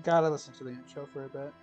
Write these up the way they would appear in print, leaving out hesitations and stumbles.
gotta listen to the intro for a bit.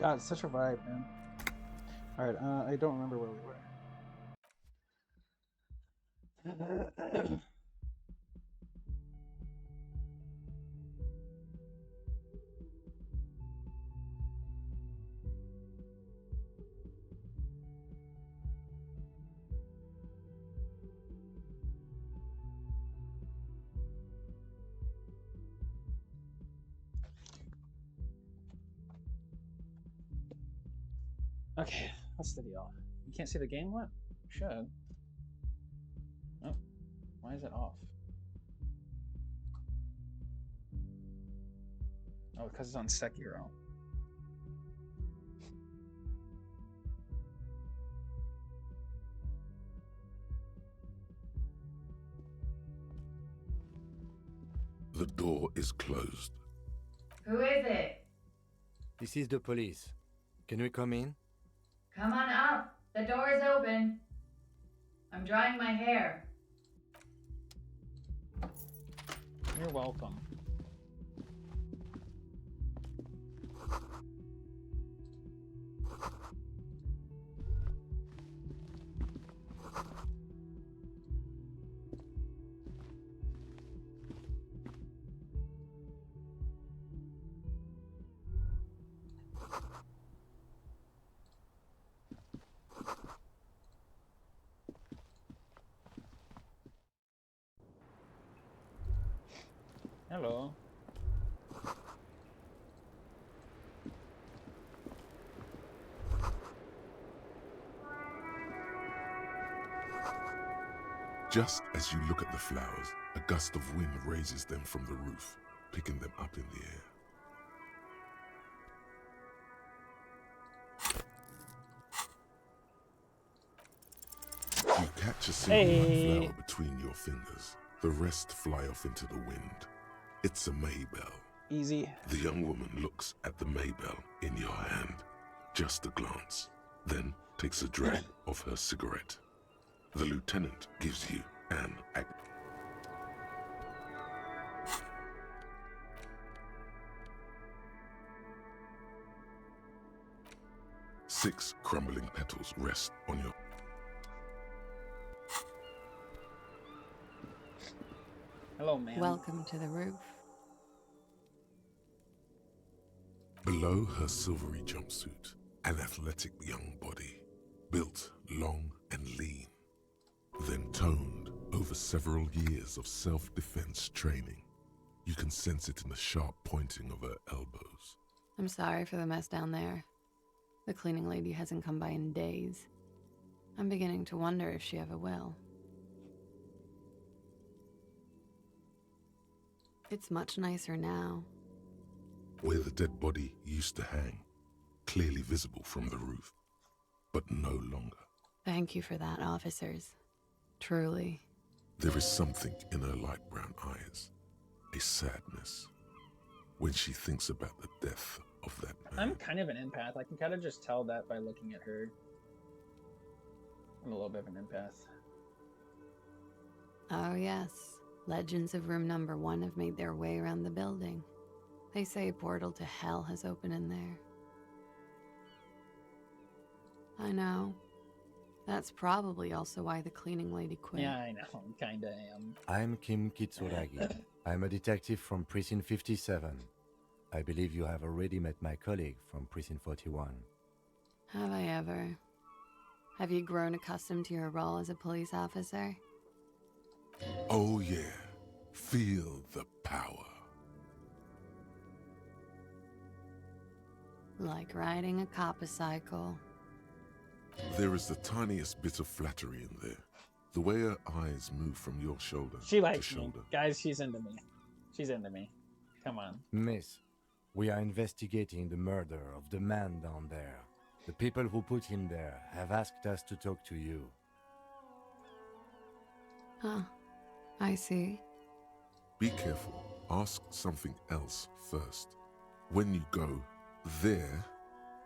God, it's such a vibe, man. All right, I don't remember where we were. Okay, what's the deal? You can't see the game? What? You should. Oh, why is it off? Oh, because it's on Sekiro. The door is closed. Who is it? This is the police. Can we come in? Come on up. The door is open. I'm drying my hair. You're welcome. Hello. Just as you look at the flowers, a gust of wind raises them from the roof, picking them up in the air. You catch a single white flower between your fingers. The rest fly off into the wind. It's a Maybell. Easy. The young woman looks at the Maybell in your hand. Just a glance. Then takes a drag of her cigarette. The lieutenant gives you an act. Six crumbling petals rest on your... Hello, man. Welcome to the roof. Below her silvery jumpsuit, an athletic young body, built long and lean, then toned over several years of self-defense training. You can sense it in the sharp pointing of her elbows. I'm sorry for the mess down there. The cleaning lady hasn't come by in days. I'm beginning to wonder if she ever will. It's much nicer now. Where the dead body used to hang, clearly visible from the roof, but no longer. Thank you for that, officers. Truly. There is something in her light brown eyes, a sadness, when she thinks about the death of that man. I'm kind of an empath. I can kind of just tell that by looking at her. I'm a little bit of an empath. Oh yes. Legends of room number 1 have made their way around the building. They say a portal to hell has opened in there. I know. That's probably also why the cleaning lady quit. Yeah, I know. Kinda am. I'm Kim Kitsuragi. I'm a detective from Precinct 57. I believe you have already met my colleague from Precinct 41. Have I ever? Have you grown accustomed to your role as a police officer? Oh yeah, feel the power. Like riding a coppercycle. There is the tiniest bit of flattery in there. The way her eyes move from your shoulder She to likes me. shoulder. Guys, she's into me. She's into me. Come on. Miss, we are investigating the murder of the man down there. The people who put him there have asked us to talk to you. Huh. I see. Be careful. Ask something else first. When you go there,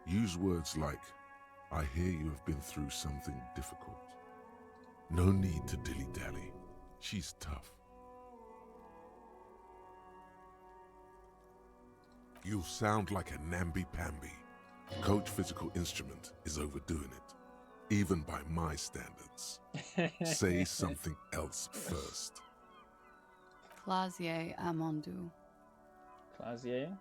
use words like, I hear you have been through something difficult. No need to dilly-dally. She's tough. You sound like a namby-pamby. Coach Physical Instrument is overdoing it, even by my standards. Say something else first. Clasier Amondu. Clasier?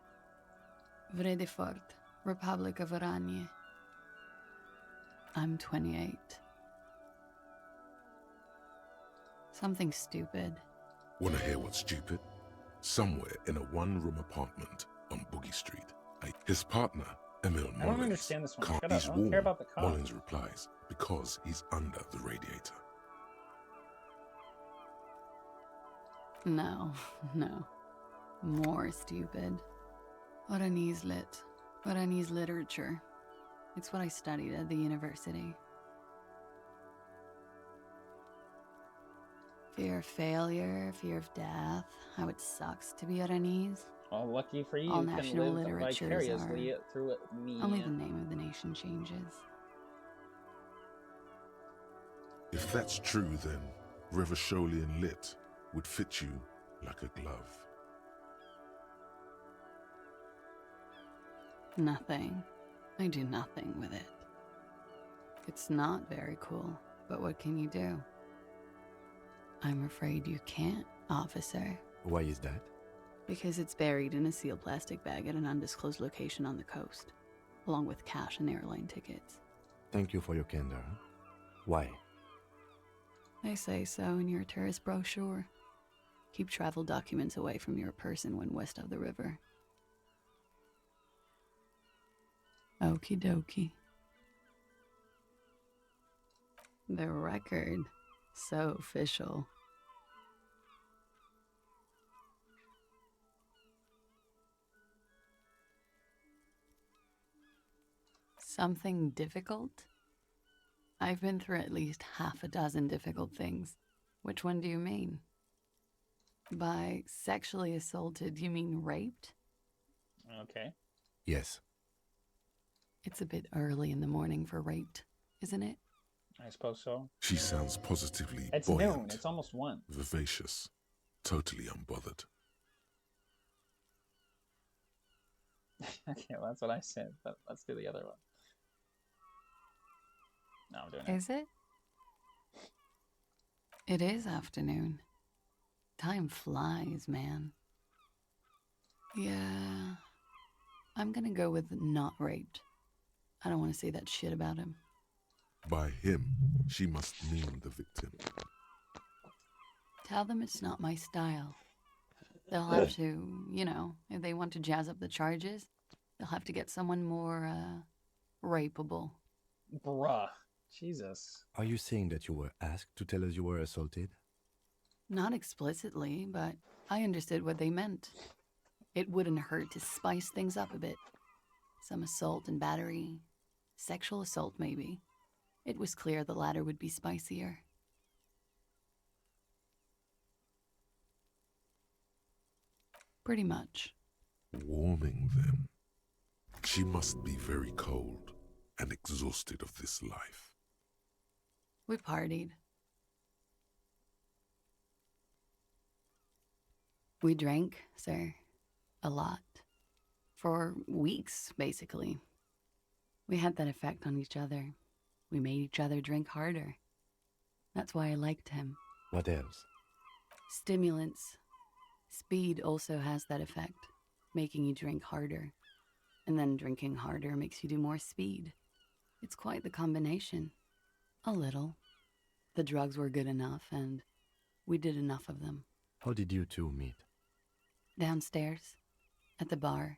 Vredefort, Republic of Oranje. I'm 28. Something stupid. Wanna hear what's stupid? Somewhere in a one-room apartment on Boogie Street, his partner, Emil Mullins, I don't understand this one. can't. Shut up. He's I don't warm. care about the cop. Mullins replies, because he's under the radiator. No, no. More stupid. Oranese lit. Oranese literature. It's what I studied at the university. Fear of failure, fear of death, how it sucks to be Oranese. Well, lucky for you, All you can national live literatures vicariously are through it. Me. Only the name of the nation changes. If that's true, then Revacholian lit would fit you like a glove. Nothing. I do nothing with it. It's not very cool, but what can you do? I'm afraid you can't, officer. Why is that? Because it's buried in a sealed plastic bag at an undisclosed location on the coast, along with cash and airline tickets. Thank you for your candor. Why? They say so in your tourist brochure. Keep travel documents away from your person when west of the river. Okie dokie. The record. So official. Something difficult? I've been through at least half a dozen difficult things. Which one do you mean? By sexually assaulted, you mean raped? Okay. Yes. It's a bit early in the morning for raped, isn't it? I suppose so. She sounds positively It's buoyant, noon. It's almost 1. vivacious, totally unbothered. Okay, well, that's what I said, but let's do the other one. No, I'm doing it. Is it? It is afternoon. Time flies, man. Yeah. I'm gonna go with not raped. I don't want to say that shit about him. By him, she must mean the victim. Tell them it's not my style. They'll have to, if they want to jazz up the charges, they'll have to get someone more, rapeable. Bruh. Jesus. Are you saying that you were asked to tell us you were assaulted? Not explicitly, but I understood what they meant. It wouldn't hurt to spice things up a bit. Some assault and battery. Sexual assault, maybe. It was clear the latter would be spicier. Pretty much. Warming them. She must be very cold and exhausted of this life. We partied. We drank, sir. A lot. For weeks, basically. We had that effect on each other. We made each other drink harder. That's why I liked him. What else? Stimulants. Speed also has that effect, making you drink harder. And then drinking harder makes you do more speed. It's quite the combination. A little. The drugs were good enough, and we did enough of them. How did you two meet? Downstairs, at the bar.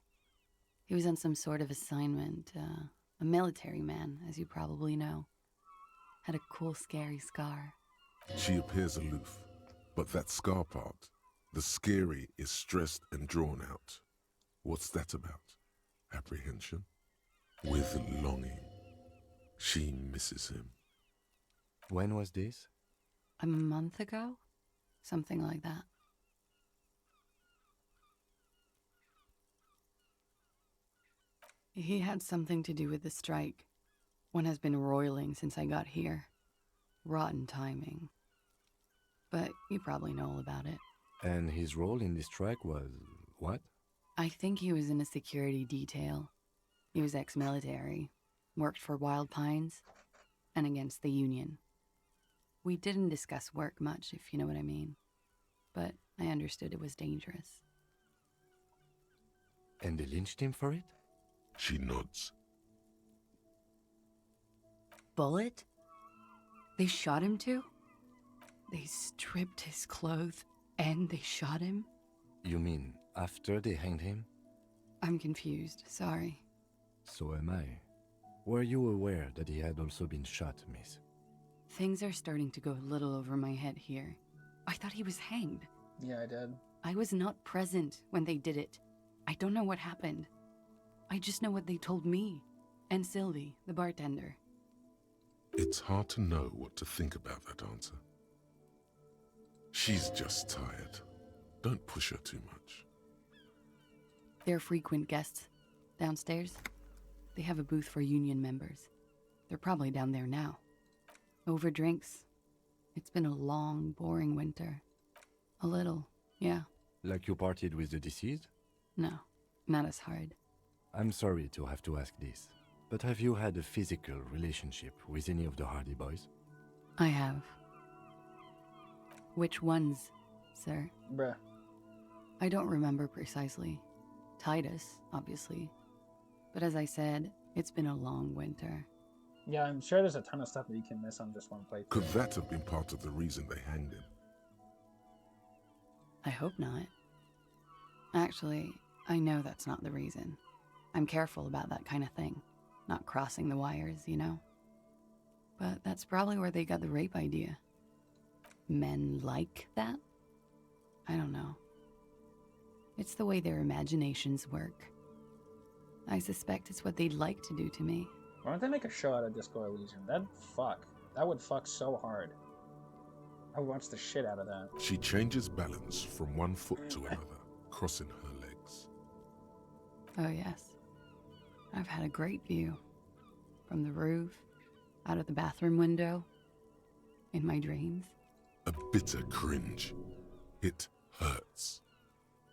He was on some sort of assignment, a military man, as you probably know. Had a cool, scary scar. She appears aloof, but that scar part, the scary, is stressed and drawn out. What's that about? Apprehension? With longing. She misses him. When was this? A month ago? Something like that. He had something to do with the strike. One has been roiling since I got here. Rotten timing. But you probably know all about it. And his role in this strike was what? I think he was in a security detail. He was ex-military, worked for Wild Pines, and against the Union. We didn't discuss work much, if you know what I mean. But I understood it was dangerous. And they lynched him for it? She nods. Bullet? They shot him too? They stripped his clothes and they shot him? You mean after they hanged him? I'm confused, sorry. So am I. Were you aware that he had also been shot, miss? Things are starting to go a little over my head here. I thought he was hanged. Yeah, I did. I was not present when they did it. I don't know what happened. I just know what they told me. And Sylvie, the bartender. It's hard to know what to think about that answer. She's just tired. Don't push her too much. They're frequent guests. Downstairs, they have a booth for union members. They're probably down there now. Over drinks. It's been a long, boring winter. A little, yeah. Like you partied with the deceased? No, not as hard. I'm sorry to have to ask this, but have you had a physical relationship with any of the Hardy Boys? I have. Which ones, sir? Bruh. I don't remember precisely. Titus, obviously. But as I said, it's been a long winter. Yeah, I'm sure there's a ton of stuff that you can miss on just one playthrough. Could that have been part of the reason they hanged him? I hope not. Actually, I know that's not the reason. I'm careful about that kind of thing. Not crossing the wires, you know? But that's probably where they got the rape idea. Men like that? I don't know. It's the way their imaginations work. I suspect it's what they'd like to do to me. Why don't they make a show out of Disco Elysium? That'd fuck. That would fuck so hard. I would watch the shit out of that. She changes balance from one foot to another, crossing her legs. Oh yes. I've had a great view. From the roof, out of the bathroom window, in my dreams. A bitter cringe. It hurts.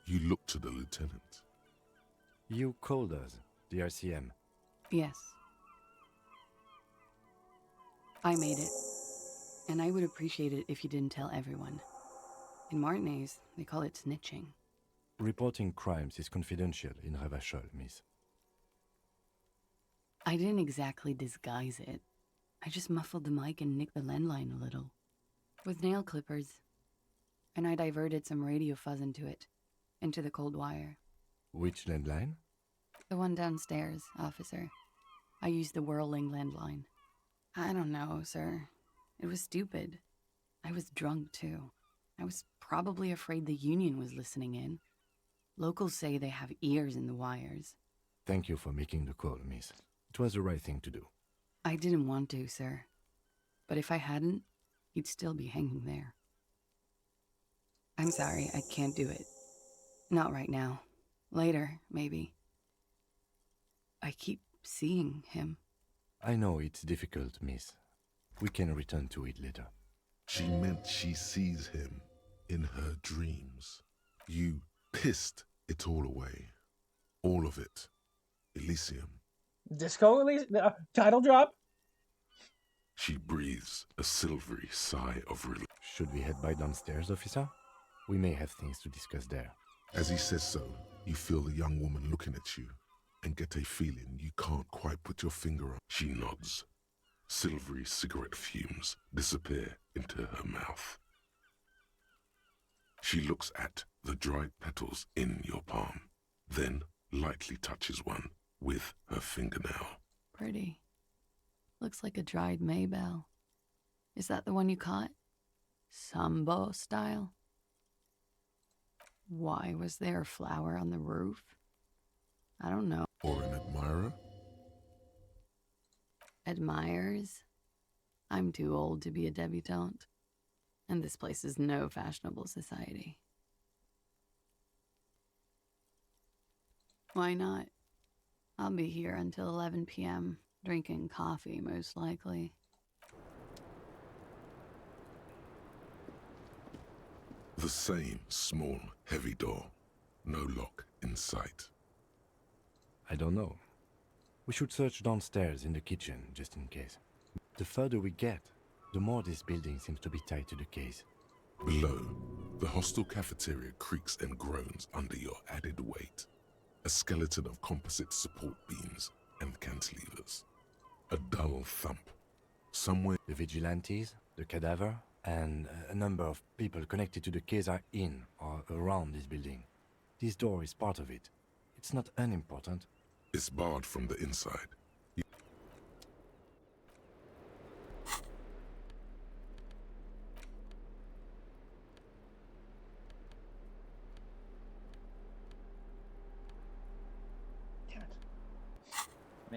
You look to the lieutenant. You called us, the RCM. Yes. I made it. And I would appreciate it if you didn't tell everyone. In Martinez, they call it snitching. Reporting crimes is confidential in Revachol, miss. I didn't exactly disguise it. I just muffled the mic and nicked the landline a little. With nail clippers. And I diverted some radio fuzz into it. Into the cold wire. Which landline? The one downstairs, officer. I used the whirling landline. I don't know, sir. It was stupid. I was drunk, too. I was probably afraid the Union was listening in. Locals say they have ears in the wires. Thank you for making the call, miss. It was the right thing to do. I didn't want to, sir. But if I hadn't, he'd still be hanging there. I'm sorry, I can't do it. Not right now. Later, maybe. I keep seeing him. I know it's difficult, miss. We can return to it later. She meant she sees him in her dreams. You pissed it all away. All of it. Elysium. Disco Elysium? Title drop? She breathes a silvery sigh of relief. Should we head by downstairs, officer? We may have things to discuss there. As he says so, you feel the young woman looking at you and get a feeling you can't quite put your finger on. She nods. Silvery cigarette fumes disappear into her mouth. She looks at the dried petals in your palm, then lightly touches one with her fingernail. Pretty. Looks like a dried maybell. Is that the one you caught? Sambo style? Why was there a flower on the roof? I don't know. Or an admirer? Admirers? I'm too old to be a debutante. And this place is no fashionable society. Why not? I'll be here until 11 p.m., drinking coffee, most likely. The same small, heavy door. No lock in sight. I don't know. We should search downstairs in the kitchen, just in case. The further we get, the more this building seems to be tied to the case. Below, the hostel cafeteria creaks and groans under your added weight. A skeleton of composite support beams and cantilevers. A dull thump. Somewhere The vigilantes, the cadaver, and a number of people connected to the case are in or around this building. This door is part of it. It's not unimportant. it's barred from the inside. Damn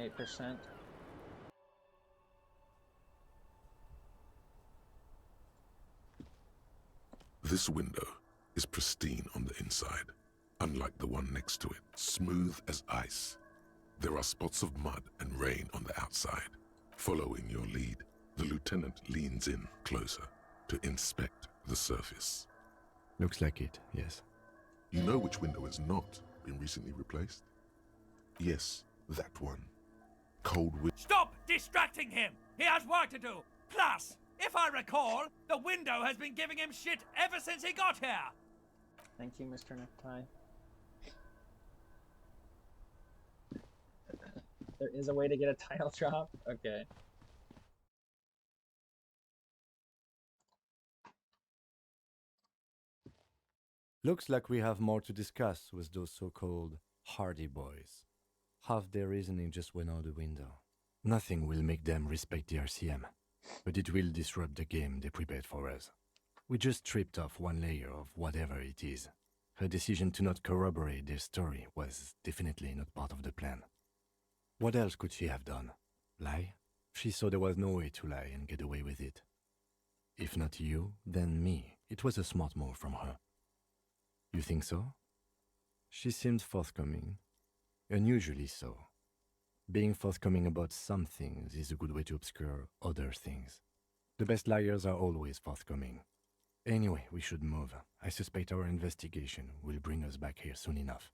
it. 8%. This window is pristine on the inside, unlike the one next to it, smooth as ice. There are spots of mud and rain on the outside. Following your lead, the lieutenant leans in closer to inspect the surface. Looks like it, yes. You know which window has not been recently replaced? Yes, that one. Cold wind. Stop distracting him! He has work to do! Plus, if I recall, the window has been giving him shit ever since he got here! Thank you, Mr. Necktie. There is a way to get a tile drop? Okay. Looks like we have more to discuss with those so-called Hardy Boys. Half their reasoning just went out the window. Nothing will make them respect the RCM, but it will disrupt the game they prepared for us. We just stripped off one layer of whatever it is. Her decision to not corroborate their story was definitely not part of the plan. What else could she have done? Lie? She saw there was no way to lie and get away with it. If not you, then me. It was a smart move from her. You think so? She seemed forthcoming. Unusually so. Being forthcoming about some things is a good way to obscure other things. The best liars are always forthcoming. Anyway, we should move. I suspect our investigation will bring us back here soon enough.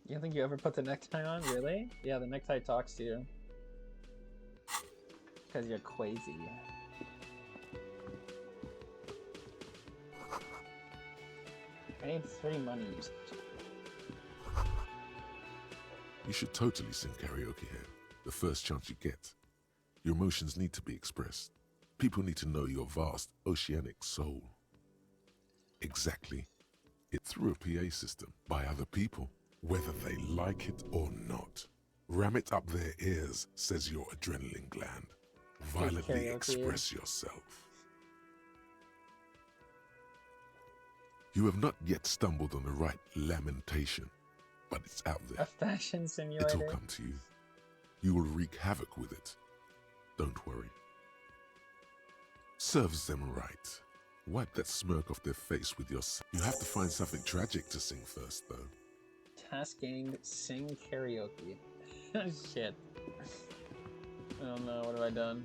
You don't think you ever put the necktie on? Really? Yeah, the necktie talks to you. Because you're crazy. I need 3 monies. You should totally sing karaoke here, the first chance you get. Your emotions need to be expressed. People need to know your vast oceanic soul. Exactly. It's through a PA system, by other people, whether they like it or not. Ram it up their ears, says your adrenaline gland. Violently karaoke. express yourself. You have not yet stumbled on the right lamentation, but it's out A there. fashion simulator. It'll come to you. You will wreak havoc with it. Don't worry. Serves them right. Wipe that smirk off their face with your... You have to find something tragic to sing first, though. Task gained, sing karaoke. Shit. Oh no, what have I done?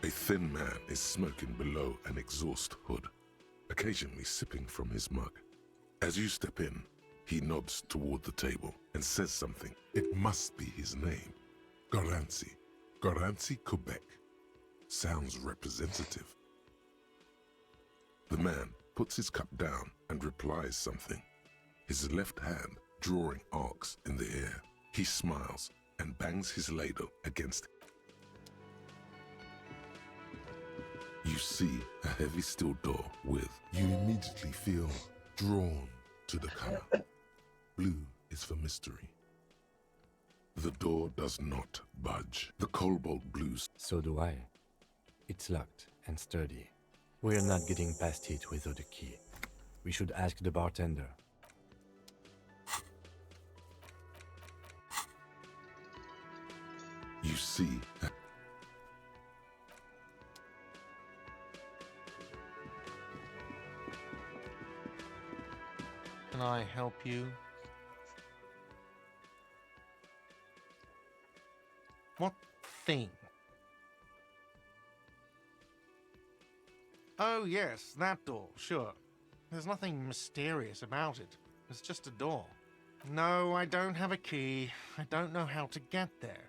A thin man is smoking below an exhaust hood, occasionally sipping from his mug. As you step in, he nods toward the table and says something. It must be his name. Garanci. Garanci Quebec. Sounds representative. The man puts his cup down and replies something. His left hand drawing arcs in the air. He smiles and bangs his ladle against it. You see a heavy steel door with... You immediately feel drawn to the color. Blue is for mystery. The door does not budge. The cobalt blues. So do I. It's locked and sturdy. We're not getting past it without a key. We should ask the bartender. You see a... Can I help you? What thing? Oh, yes, that door, sure. There's nothing mysterious about it. It's just a door. No, I don't have a key. I don't know how to get there.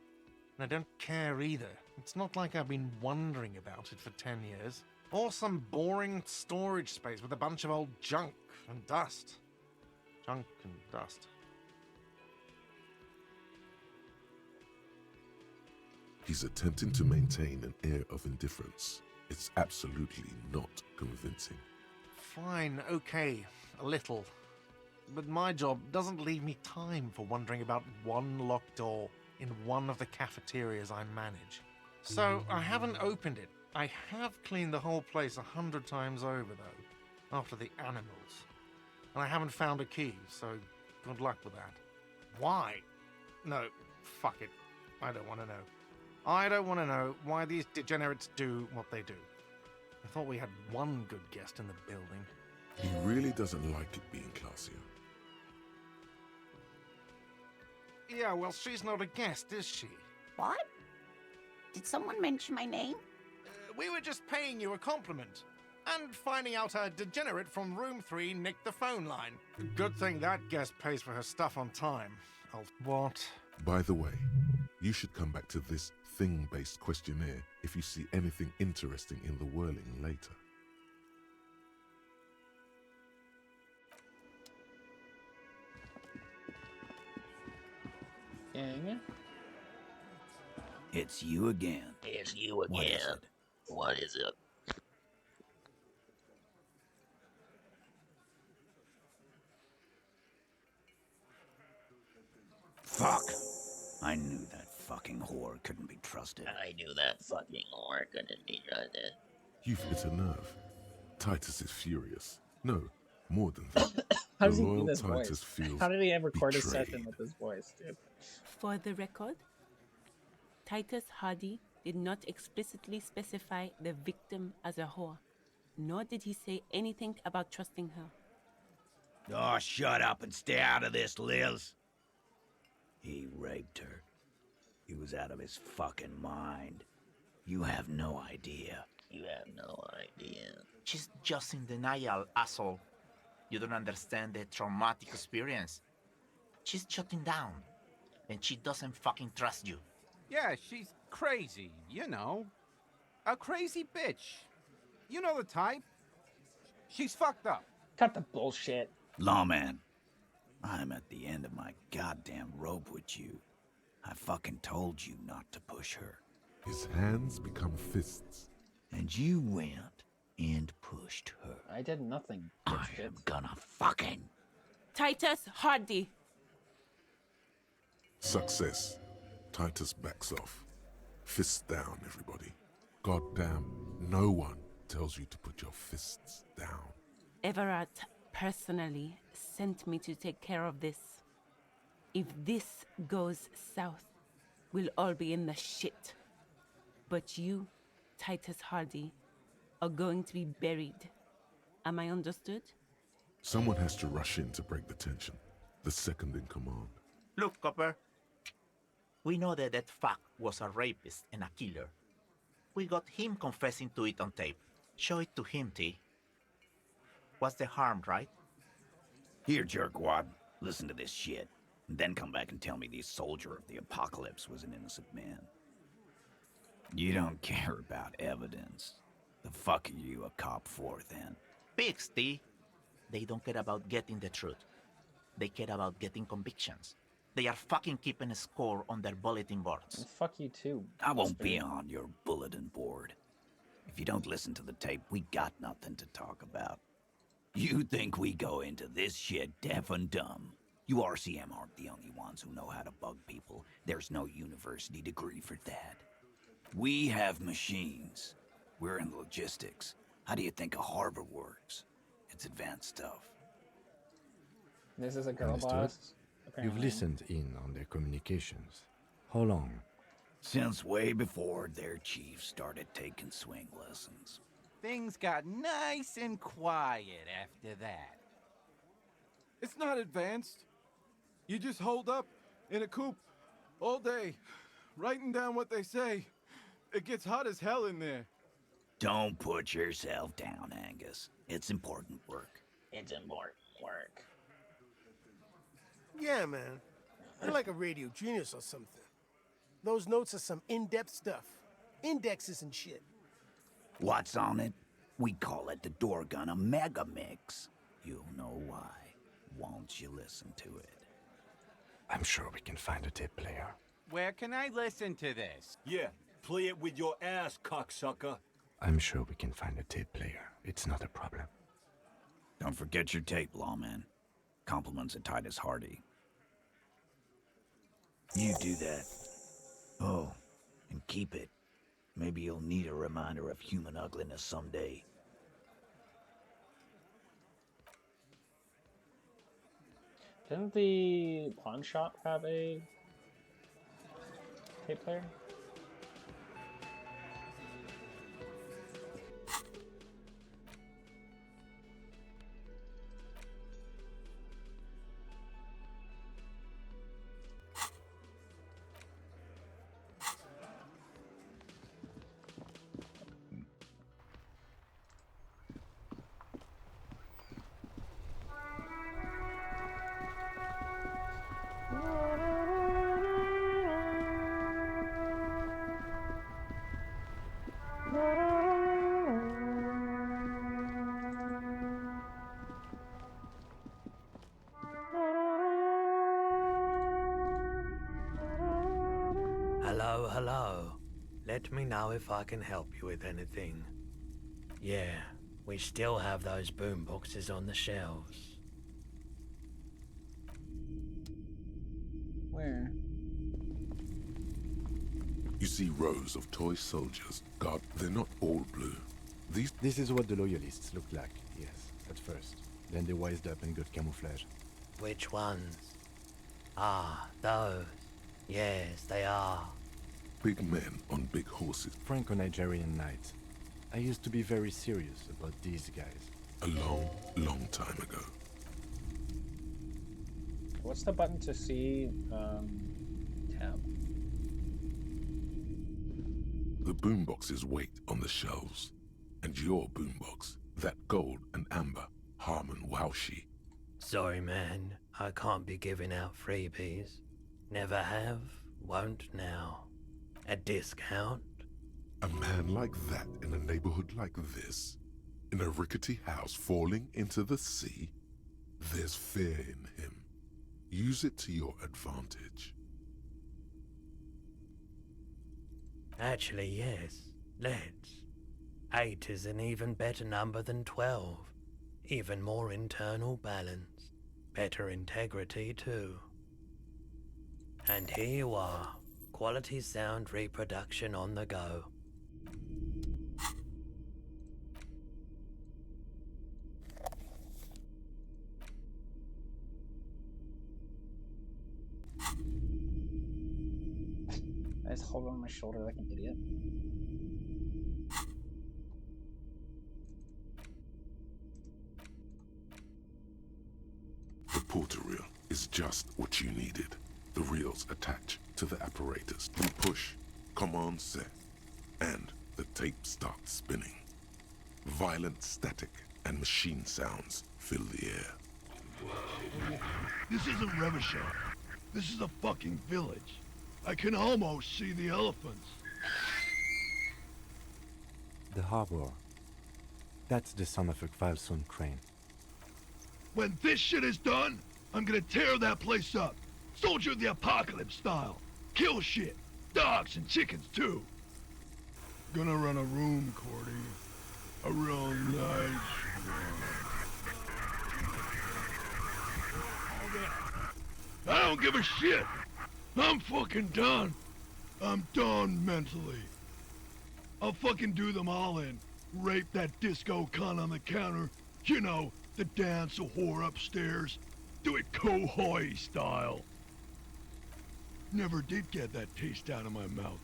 And I don't care either. It's not like I've been wondering about it for 10 years. Or some boring storage space with a bunch of old junk and dust. Junk and dust. He's attempting to maintain an air of indifference. It's absolutely not convincing. Fine, okay, a little. But my job doesn't leave me time for wondering about one locked door in one of the cafeterias I manage. So I haven't opened it. I have cleaned the whole place 100 times over, though, after the animals. And I haven't found a key, so good luck with that. Why? No, fuck it. I don't want to know. I don't want to know why these degenerates do what they do. I thought we had one good guest in the building. He really doesn't like it being classier. Yeah, well, she's not a guest, is she? What? Did someone mention my name? We were just paying you a compliment. And finding out a degenerate from room 3 nicked the phone line. Good thing that guest pays for her stuff on time. What? By the way, you should come back to this thing-based questionnaire if you see anything interesting in the whirling later. Gang. It's you again. It's you again. What is it? What is it? Fuck! I knew that fucking whore couldn't be trusted. I knew that fucking whore couldn't be trusted. You've hit a nerve. Titus is furious. No, more than that. How does The he do loyal this Titus voice? feels How did he ever record a betrayed. session with this voice, dude? For the record, Titus Hardy did not explicitly specify the victim as a whore, nor did he say anything about trusting her. Oh, shut up and stay out of this, Liz. He raped her. He was out of his fucking mind. You have no idea. You have no idea. She's just in denial, asshole. You don't understand the traumatic experience. She's shutting down. And she doesn't fucking trust you. Yeah, she's crazy, you know. A crazy bitch. You know the type. She's fucked up. Cut the bullshit. Lawman, I'm at the end of my goddamn rope with you. I fucking told you not to push her. His hands become fists. And you went and pushed her. I did nothing. I am gonna fucking... Titus Hardy! Success. Titus backs off. Fists down, everybody. Goddamn, no one tells you to put your fists down. Everard, personally sent me to take care of this. If this goes south, we'll all be in the shit. But you, Titus Hardy, are going to be buried. Am I understood? Someone has to rush in to break the tension. The second in command. Look, Copper. We know that that fuck was a rapist and a killer. We got him confessing to it on tape. Show it to him, T. What's the harm, right? Here, jerkwad, listen to this shit, and then come back and tell me the soldier of the apocalypse was an innocent man. You don't care about evidence. The fuck are you a cop for, then? Pigs, T. They don't care about getting the truth. They care about getting convictions. They are fucking keeping a score on their bulletin boards. And fuck you too. I won't be on your bulletin board. If you don't listen to the tape, we got nothing to talk about. You think we go into this shit deaf and dumb? You RCM aren't the only ones who know how to bug people. There's no university degree for that. We have machines. We're in logistics. How do you think a harbor works? It's advanced stuff. This is a girl Understood. boss. You've Apparently. listened in on their communications. How long? Since way before their chief started taking swing lessons. Things got nice and quiet after that. It's not advanced. You just hold up in a coop all day, writing down what they say. It gets hot as hell in there. Don't put yourself down, Angus. It's important work. It's important work. Yeah, man. You're like a radio genius or something. Those notes are some in-depth stuff. Indexes and shit. What's on it? We call it the door gun a mega mix. You'll know why. Won't you listen to it? I'm sure we can find a tape player. Where can I listen to this? Yeah, play it with your ass, cocksucker. I'm sure we can find a tape player. It's not a problem. Don't forget your tape, lawman. Compliments of Titus Hardy. You do that. Oh, and keep it. Maybe you'll need a reminder of human ugliness someday. Didn't the pawn shop have a tape player? Hello, hello. Let me know if I can help you with anything. Yeah, we still have those boom boxes on the shelves. Where? You see rows of toy soldiers. God, they're not all blue. This is what the loyalists looked like, yes, at first. Then they wised up and got camouflage. Which ones? Ah, those. Yes, they are. Big men on big horses. Franco-Nigerian knight. I used to be very serious about these guys. A long, long time ago. What's the button to see? Tab. The boomboxes wait on the shelves. And your boombox, that gold and amber, Harmon Waushi. Sorry, man. I can't be giving out freebies. Never have, won't now. A discount? A man like that in a neighborhood like this, in a rickety house falling into the sea, there's fear in him. Use it to your advantage. Actually, yes. Let's. 8 is an even better number than 12. Even more internal balance. Better integrity, too. And here you are. Quality sound reproduction on the go. I just hold it on my shoulder like an idiot. The porter reel is just what you needed. The reels attach to the apparatus. You push, command set, and the tape starts spinning. Violent static and machine sounds fill the air. This isn't Revachol. This is a fucking village. I can almost see the elephants. The harbor. That's the son of a Kvalson crane. When this shit is done, I'm gonna tear that place up. Soldier of the Apocalypse style. Kill shit. Dogs and chickens too. Gonna run a room, Cordy. A real nice one. I don't give a shit. I'm fucking done. I'm done mentally. I'll fucking do them all in. Rape that disco cunt on the counter. You know, the dance a whore upstairs. Do it Kohoi style. Never did get that taste out of my mouth.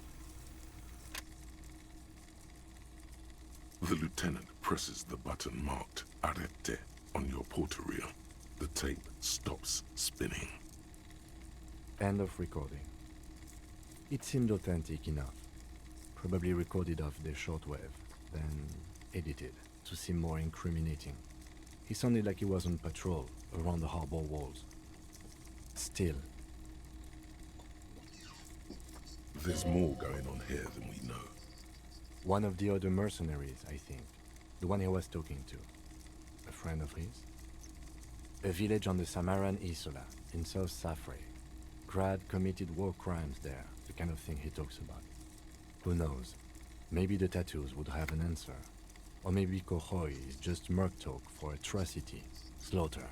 The lieutenant presses the button marked Arrête on your porter reel. The tape stops spinning. End of recording. It seemed authentic enough. Probably recorded off the shortwave, then edited to seem more incriminating. He sounded like he was on patrol around the harbor walls. Still. There's more going on here than we know. One of the other mercenaries, I think. The one he was talking to. A friend of his? A village on the Samaran Isola, in South Safre. Grad committed war crimes there, the kind of thing he talks about. Who knows? Maybe the tattoos would have an answer. Or maybe Kohoi is just merc talk for atrocity, slaughter.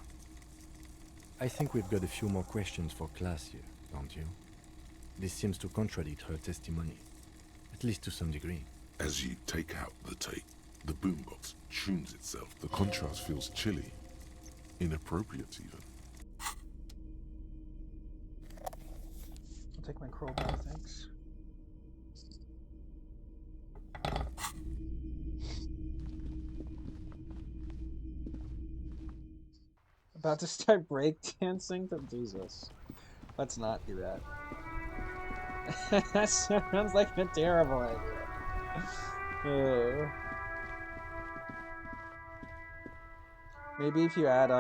I think we've got a few more questions for class here, don't you? This seems to contradict her testimony, at least to some degree. As you take out the tape, the boombox tunes itself. The contrast feels chilly, inappropriate even. I'll take my crowbar, thanks. About to start breakdancing to Jesus. Let's not do that. That sounds like a terrible idea. Maybe if you add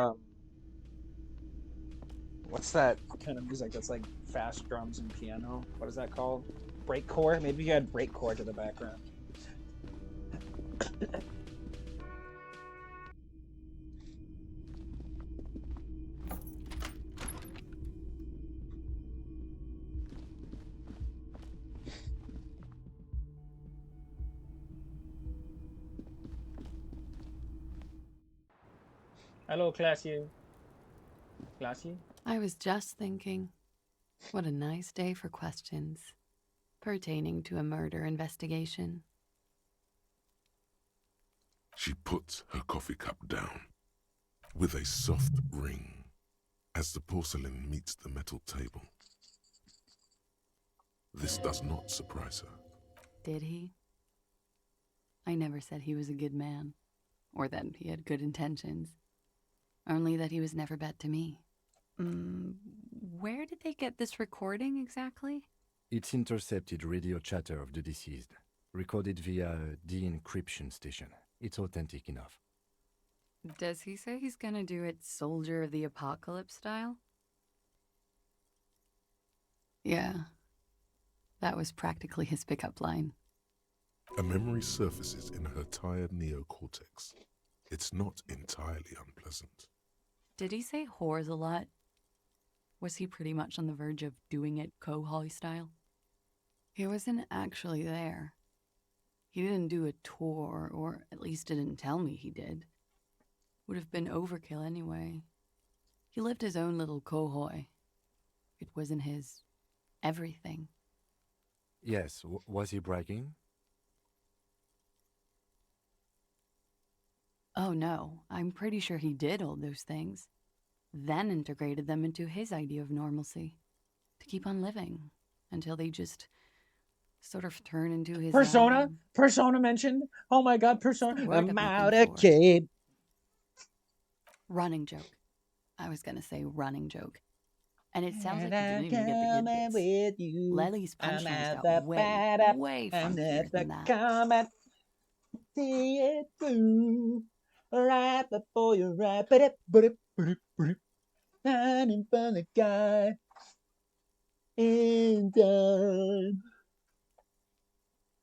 what's that kind of music that's like fast drums and piano? What is that called? Breakcore? Maybe you add breakcore to the background. Hello, Classy. Classy? I was just thinking, what a nice day for questions pertaining to a murder investigation. She puts her coffee cup down with a soft ring as the porcelain meets the metal table. This does not surprise her. Did he? I never said he was a good man, or that he had good intentions. Only that he was never bad to me. Where did they get this recording exactly? It's intercepted radio chatter of the deceased, recorded via a de-encryption station. It's authentic enough. Does he say he's gonna do it Soldier of the Apocalypse style? Yeah. That was practically his pickup line. A memory surfaces in her tired neocortex. It's not entirely unpleasant. Did he say whores a lot? Was he pretty much on the verge of doing it Kohoi style? He wasn't actually there. He didn't do a tour, or at least didn't tell me he did. Would have been overkill anyway. He lived his own little Kohoi. It wasn't his everything. Yes, was he bragging? Oh no, I'm pretty sure he did all those things, then integrated them into his idea of normalcy, to keep on living, until they just sort of turn into his Persona? Persona mentioned? Oh my god, Persona. word I'm I'm out looking of for? cape. running joke. I was gonna say running joke. And it sounds like And you I'm didn't even get the good coming bits. with you. Lely's I'm punchlines at got the way, up. way I'm funkier at the than that. combat. See it through. Right before you wrap it up. Standing for the guy. In time.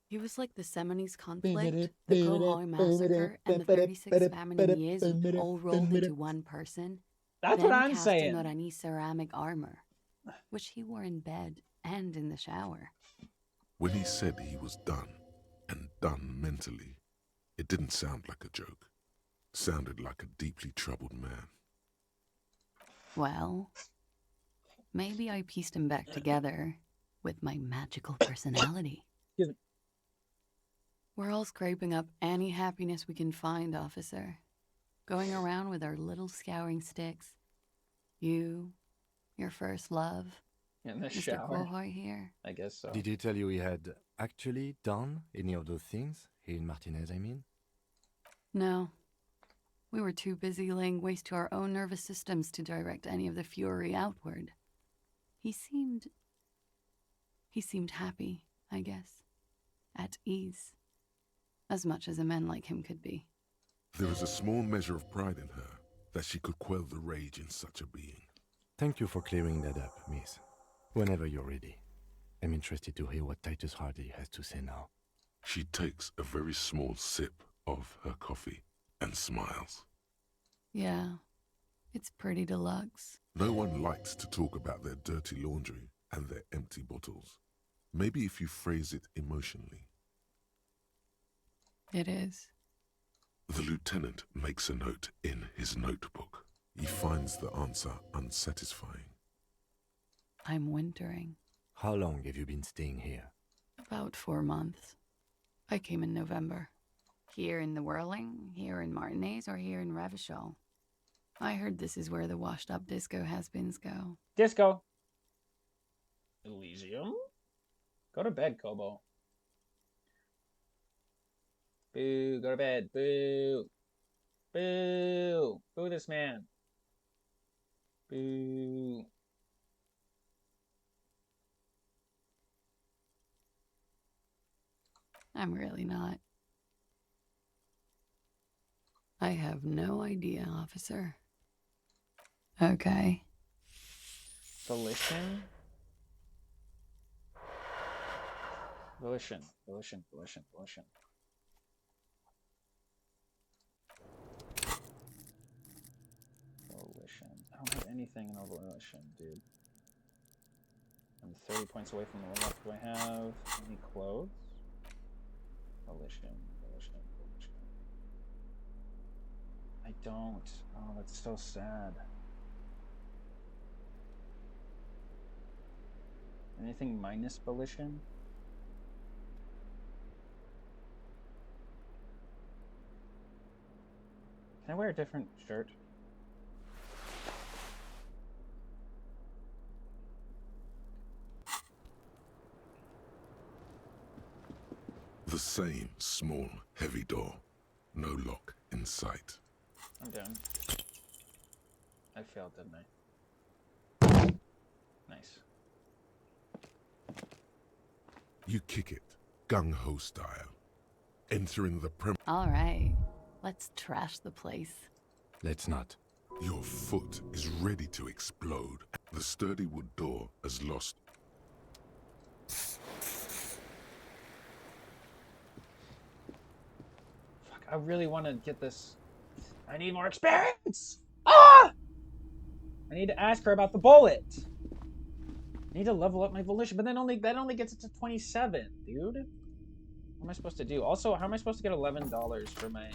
He was like the Seminoles conflict, the Kohoi massacre, and the 36 famine years all rolled into one person. That's then what I'm cast saying. in Norani ceramic armor, which he wore in bed and in the shower. When he said he was done, and done mentally, it didn't sound like a joke. It sounded like a deeply troubled man. Well, maybe I pieced him back together with my magical personality. Excuse me. We're all scraping up any happiness we can find, officer. Going around with our little scouring sticks. You, your first love, In the Mr. shower. Kohoi here. I guess so. Did he tell you he had actually done any of those things? He in Martinez, I mean? No. We were too busy laying waste to our own nervous systems to direct any of the fury outward. He seemed happy, I guess. At ease. As much as a man like him could be. There is a small measure of pride in her, that she could quell the rage in such a being. Thank you for clearing that up, miss. Whenever you're ready. I'm interested to hear what Titus Hardy has to say now. She takes a very small sip of her coffee and smiles. Yeah, it's pretty deluxe. No one likes to talk about their dirty laundry and their empty bottles. Maybe if you phrase it emotionally. It is. The lieutenant makes a note in his notebook. He finds the answer unsatisfying. I'm wintering. How long have you been staying here? About 4 months. I came in November. Here in the Whirling, here in Martinez, or here in Revachol. I heard this is where the washed-up disco has-beens go. Disco. Elysium? Go to bed, Kobo. Boo, go to bed. Boo. Boo. Boo this man. Boo. I'm really not. I have no idea, officer. Okay. Volition? Volition. Volition. Volition. Volition. Volition. I don't have anything in volition, dude. I'm 30 points away from the what do I have? Any clothes? Volition. Volition. Volition. I don't. Oh, that's so sad. Anything minus volition? Can I wear a different shirt? The same small, heavy door. No lock in sight. I'm down. I failed, didn't I? Nice. You kick it, gung-ho style. Entering the All right. Let's trash the place. Let's not. Your foot is ready to explode. The sturdy wood door has lost. Fuck, I really want to get this. I need more experience! Ah! I need to ask her about the bullet. I need to level up my volition, but then that only gets it to 27, dude. What am I supposed to do? Also, how am I supposed to get $11 for my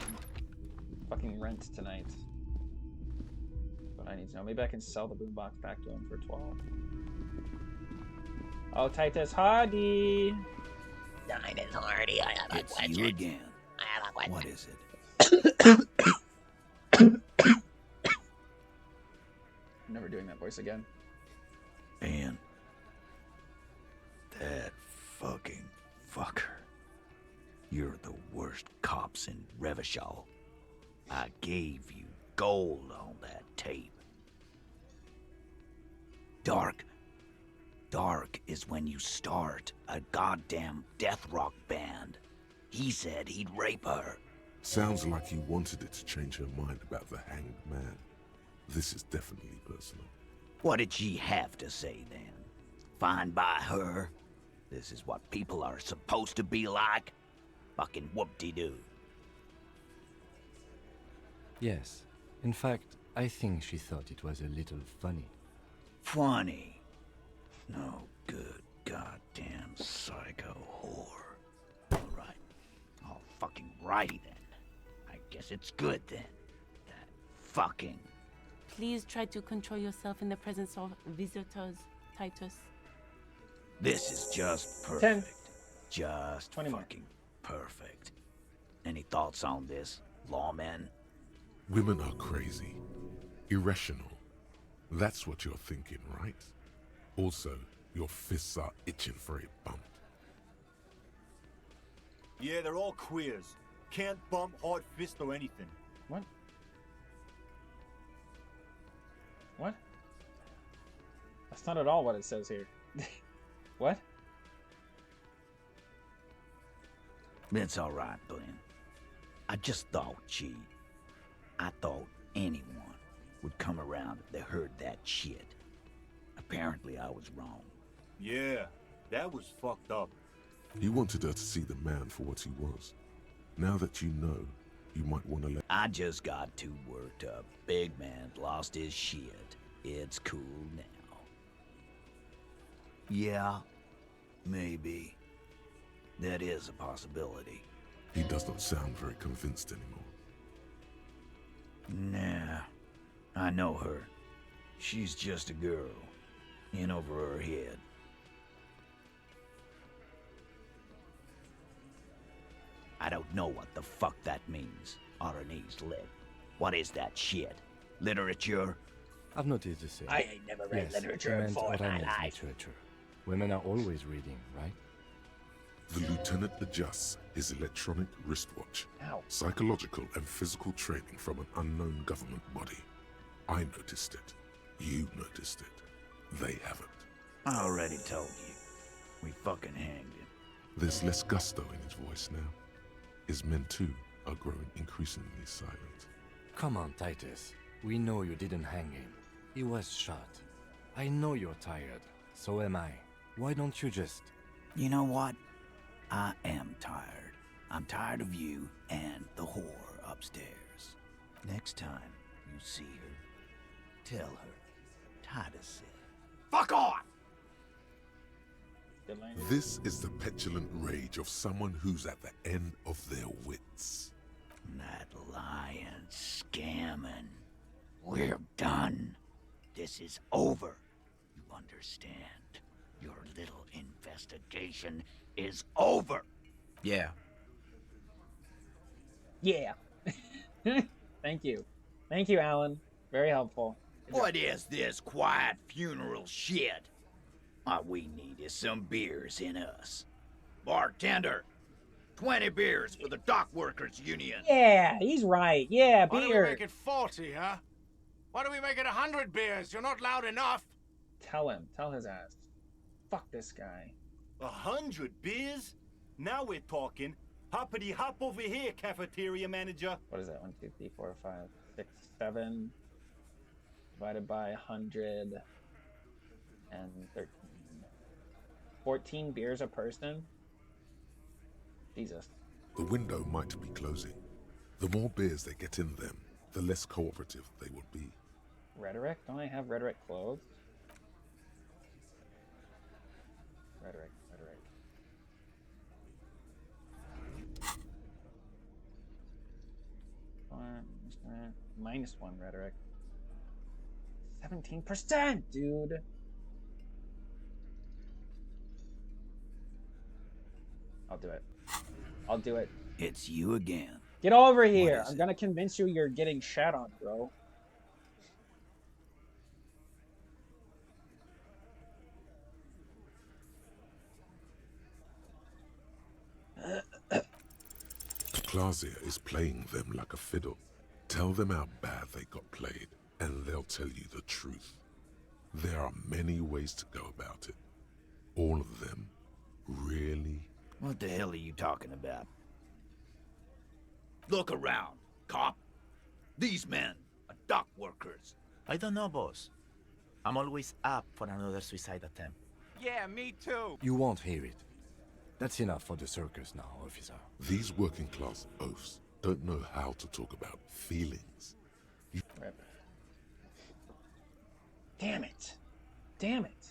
fucking rent tonight? What I need to know. Maybe I can sell the boombox back to him for 12. Oh, Titus Hardy. Titus Hardy, I have a It's question. you again. I have a question. What is it? I'm never doing that voice again. Man, that fucking Fucker. You're the worst cops in Revachol. I gave you gold on that tape. Dark is when you start a goddamn death rock band. He said he'd rape her. Sounds like he wanted it to change her mind about the hanged man. This is definitely personal. What did she have to say then? Fine by her? This is what people are supposed to be like? Fucking whoop-de-doo. Yes. In fact, I think she thought it was a little funny. Funny? No good goddamn psycho whore. Alright. All fucking righty then. I guess it's good then. That fucking... Please try to control yourself in the presence of visitors, Titus. This is just 10. perfect. Just 20 more. fucking perfect. Any thoughts on this, lawman? Women are crazy. Irrational. That's what you're thinking, right? Also, your fists are itching for a bump. Yeah, they're all queers. Can't bump, hard fist, or anything. What? What? That's not at all what it says here. What? It's alright, Glenn. I just thought I thought anyone would come around if they heard that shit. Apparently I was wrong. Yeah, that was fucked up. He wanted her to see the man for what he was. Now that you know, you might want to let... I just got too worked up. Big man lost his shit. It's cool now. Yeah, maybe. That is a possibility. He does not sound very convinced anymore. Nah, I know her. She's just a girl. In over her head. I don't know what the fuck that means. Aranese lit. What is that shit? Literature? I've noticed the same. I ain't never read yes, literature I meant before in my Orange's life. literature. Women are always reading, right? The lieutenant adjusts his electronic wristwatch. Ow. Psychological and physical training from an unknown government body. I noticed it. You noticed it. They haven't. I already told you. We fucking hanged him. There's less gusto in his voice now. His men too are growing increasingly silent. Come on, Titus. We know you didn't hang him. He was shot. I know you're tired. So am I. Why don't you just... You know what? I am tired. I'm tired of you and the whore upstairs. Next time you see her, tell her Titus said, "Fuck off!" This is the petulant rage of someone who's at the end of their wits. That lying, scamming. We're done. This is over. You understand? Your little investigation is over. Yeah. Yeah. Thank you. Thank you, Alan. Very helpful. What is this quiet funeral shit? What we need is some beers in us. Bartender, 20 beers for the Dock Workers Union. Yeah, he's right. Yeah, Why don't we beer. make it 40, huh? Why don't we make it 100 beers? You're not loud enough. Tell him. Tell his ass. Fuck this guy. 100 beers? Now we're talking. Hoppity hop over here, cafeteria manager. What is that? 1, 2, 3, 4, 5, 6, 7. Divided by 100 and 13. 14 beers a person? Jesus. The window might be closing. The more beers they get in them, the less cooperative they will be. Rhetoric? Don't I have rhetoric closed? Rhetoric. -1 rhetoric. 17%, dude. I'll do it. I'll do it. It's you again. Get over here. I'm gonna convince you you're getting shat on, bro. Clausia is playing them like a fiddle. Tell them how bad they got played, and they'll tell you the truth. There are many ways to go about it. All of them really... What the hell are you talking about? Look around, cop. These men are dock workers. I don't know, boss. I'm always up for another suicide attempt. Yeah, me too. You won't hear it. That's enough for the circus now, officer. These working class oafs don't know how to talk about feelings. Rip. Damn it. Damn it.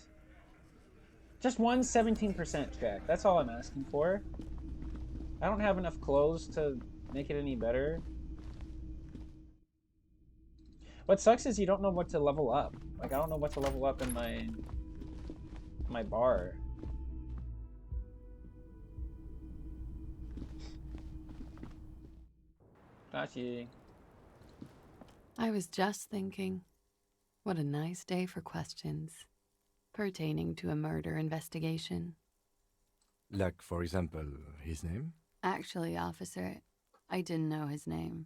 Just one 17% check. That's all I'm asking for. I don't have enough clothes to make it any better. What sucks is you don't know what to level up. Like, I don't know what to level up in my bar. Gotcha. I was just thinking, what a nice day for questions pertaining to a murder investigation. Like, for example, his name? Actually, officer, I didn't know his name.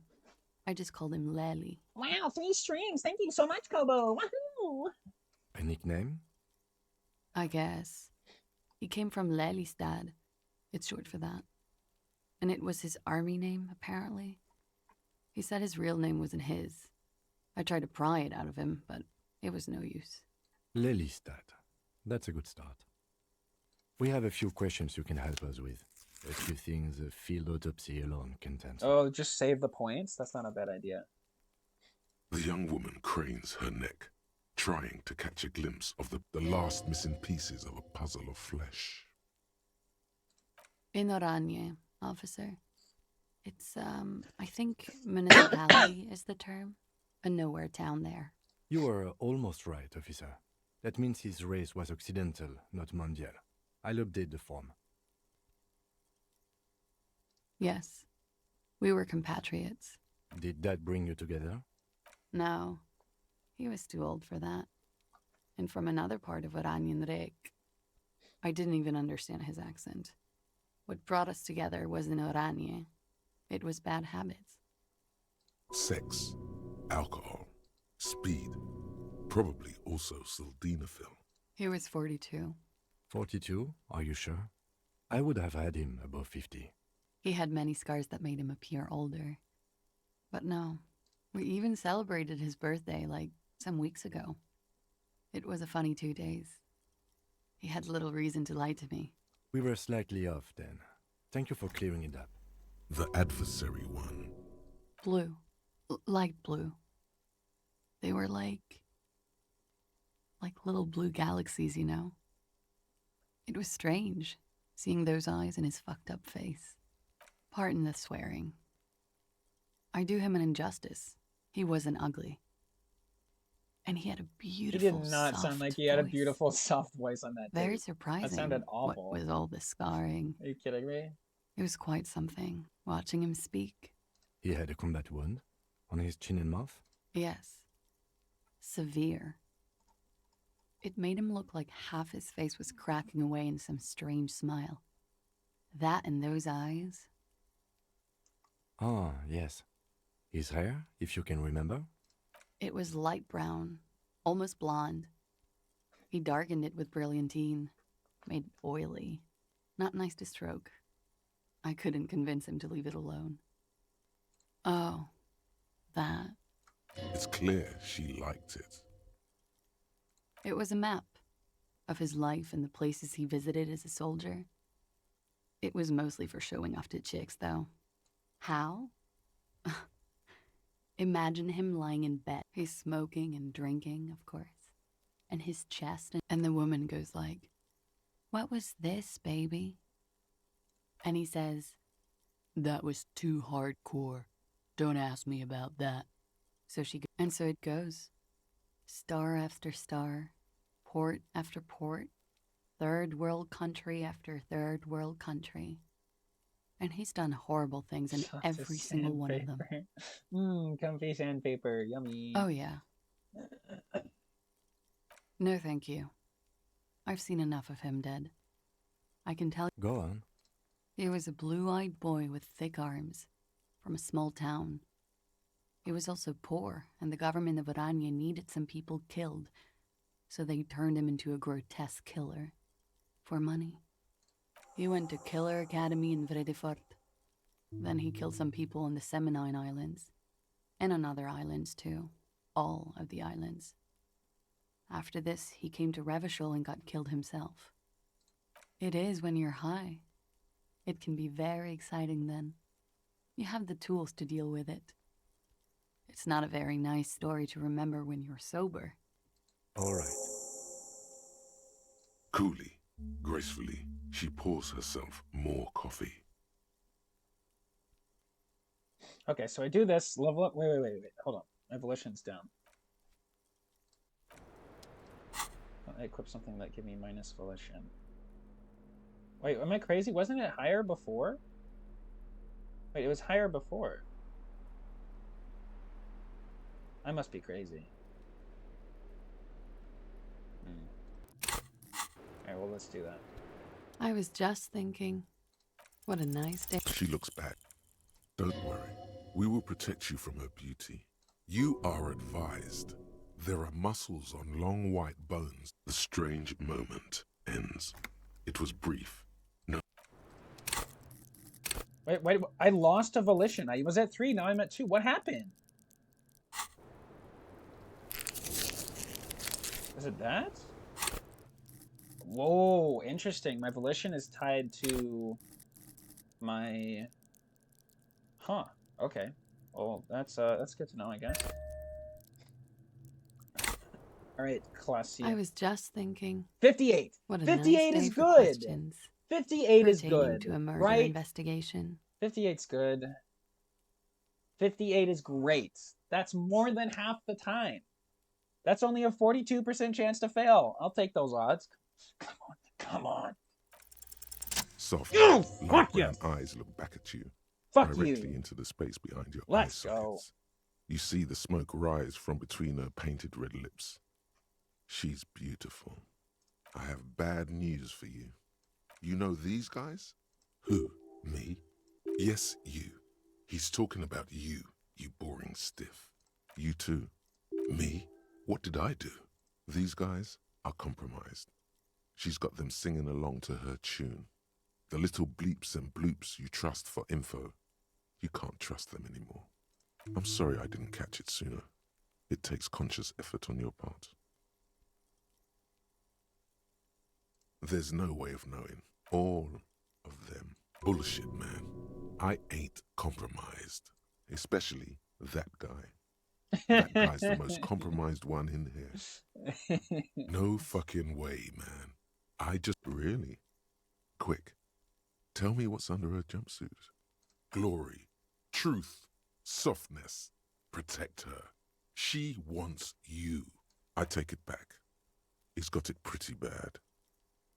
I just called him Lely. Wow, 3 streams. Thank you so much, Kobo. Woohoo! A nickname? I guess. He came from Lelystad. It's short for that. And it was his army name, apparently. He said his real name wasn't his. I tried to pry it out of him, but it was no use. Lelystad. That's a good start. We have a few questions you can help us with. A few things a field autopsy alone can't answer. Oh, just save the points? That's not a bad idea. The young woman cranes her neck, trying to catch a glimpse of the last missing pieces of a puzzle of flesh. In Oranje, officer. It's, I think municipality is the term. A nowhere town there. You were almost right, officer. That means his race was Occidental, not Mondial. I'll update the form. Yes. We were compatriots. Did that bring you together? No. He was too old for that. And from another part of Oranjenrijk. I didn't even understand his accent. What brought us together wasn't Oranje. It was bad habits. Sex, alcohol, speed, probably also sildenafil. He was 42. 42? Are you sure? I would have had him above 50. He had many scars that made him appear older. But no, we even celebrated his birthday like some weeks ago. It was a funny 2 days. He had little reason to lie to me. We were slightly off then. Thank you for clearing it up. The adversary one. Blue. Light blue. They were like little blue galaxies, you know? It was strange, seeing those eyes in his fucked up face. Pardon the swearing. I do him an injustice. He wasn't ugly. And he had a beautiful, He did not sound like he had a beautiful, soft voice on that Very tape. surprising. That sounded awful. What with all the scarring. Are you kidding me? It was quite something, watching him speak. He had a combat wound on his chin and mouth? Yes. Severe. It made him look like half his face was cracking away in some strange smile. That and those eyes. Ah, yes. His hair, if you can remember? It was light brown, almost blonde. He darkened it with brilliantine, made it oily. Not nice to stroke. I couldn't convince him to leave it alone. Oh, that. It's clear she liked it. It was a map of his life and the places he visited as a soldier. It was mostly for showing off to chicks, though. How? Imagine him lying in bed. He's smoking and drinking, of course. And his chest, and the woman goes like, "What was this, baby?" And he says, "That was too hardcore. Don't ask me about that." So so it goes. Star after star, port after port, third world country after third world country. And he's done horrible things in every single one of them. Comfy sandpaper, yummy. Oh, yeah. No, thank you. I've seen enough of him dead. I can tell. Go on. He was a blue-eyed boy with thick arms, from a small town. He was also poor, and the government of Orania needed some people killed, so they turned him into a grotesque killer. For money. He went to Killer Academy in Vredefort. Then he killed some people on the Seminine Islands. And on other islands, too. All of the islands. After this, he came to Revachol and got killed himself. It is when you're high. It can be very exciting then. You have the tools to deal with it. It's not a very nice story to remember when you're sober. All right. Coolly, gracefully, she pours herself more coffee. Okay, so I do this, level up. Wait. Hold on. My volition's down. I equip something that give me minus volition. Wait, am I crazy? Wasn't it higher before? Wait, it was higher before. I must be crazy. Alright, well, let's do that. I was just thinking, what a nice day. She looks back. Don't worry. We will protect you from her beauty. You are advised. There are muscles on long white bones. The strange moment ends. It was brief. No. Wait, I lost a volition. I was at 3, now I'm at 2. What happened? Is it that? Whoa, interesting. My volition is tied to my... Huh, okay. Well, that's good to know, I guess. Alright, Classy. I was just thinking. 58! What a 58 nice is day for good! questions 58 is pertaining good, to a murder right? investigation. 58's good. 58 is great. That's more than half the time. That's only a 42% chance to fail. I'll take those odds. Come on. Soft, No! light Fuck you! brown eyes look back at you. Fuck directly you! into the space behind your eye Let's go. sockets. You see the smoke rise from between her painted red lips. She's beautiful. I have bad news for you. You know these guys? Who? Me? Yes, you. He's talking about you, you boring stiff. You too. Me? What did I do? These guys are compromised. She's got them singing along to her tune. The little bleeps and bloops you trust for info, you can't trust them anymore. I'm sorry I didn't catch it sooner. It takes conscious effort on your part. There's no way of knowing. All of them. Bullshit, man. I ain't compromised. Especially that guy. That guy's the most compromised one in here. No fucking way, man. I just... Really? Quick. Tell me what's under her jumpsuit. Glory. Truth. Softness. Protect her. She wants you. I take it back. He's got it pretty bad.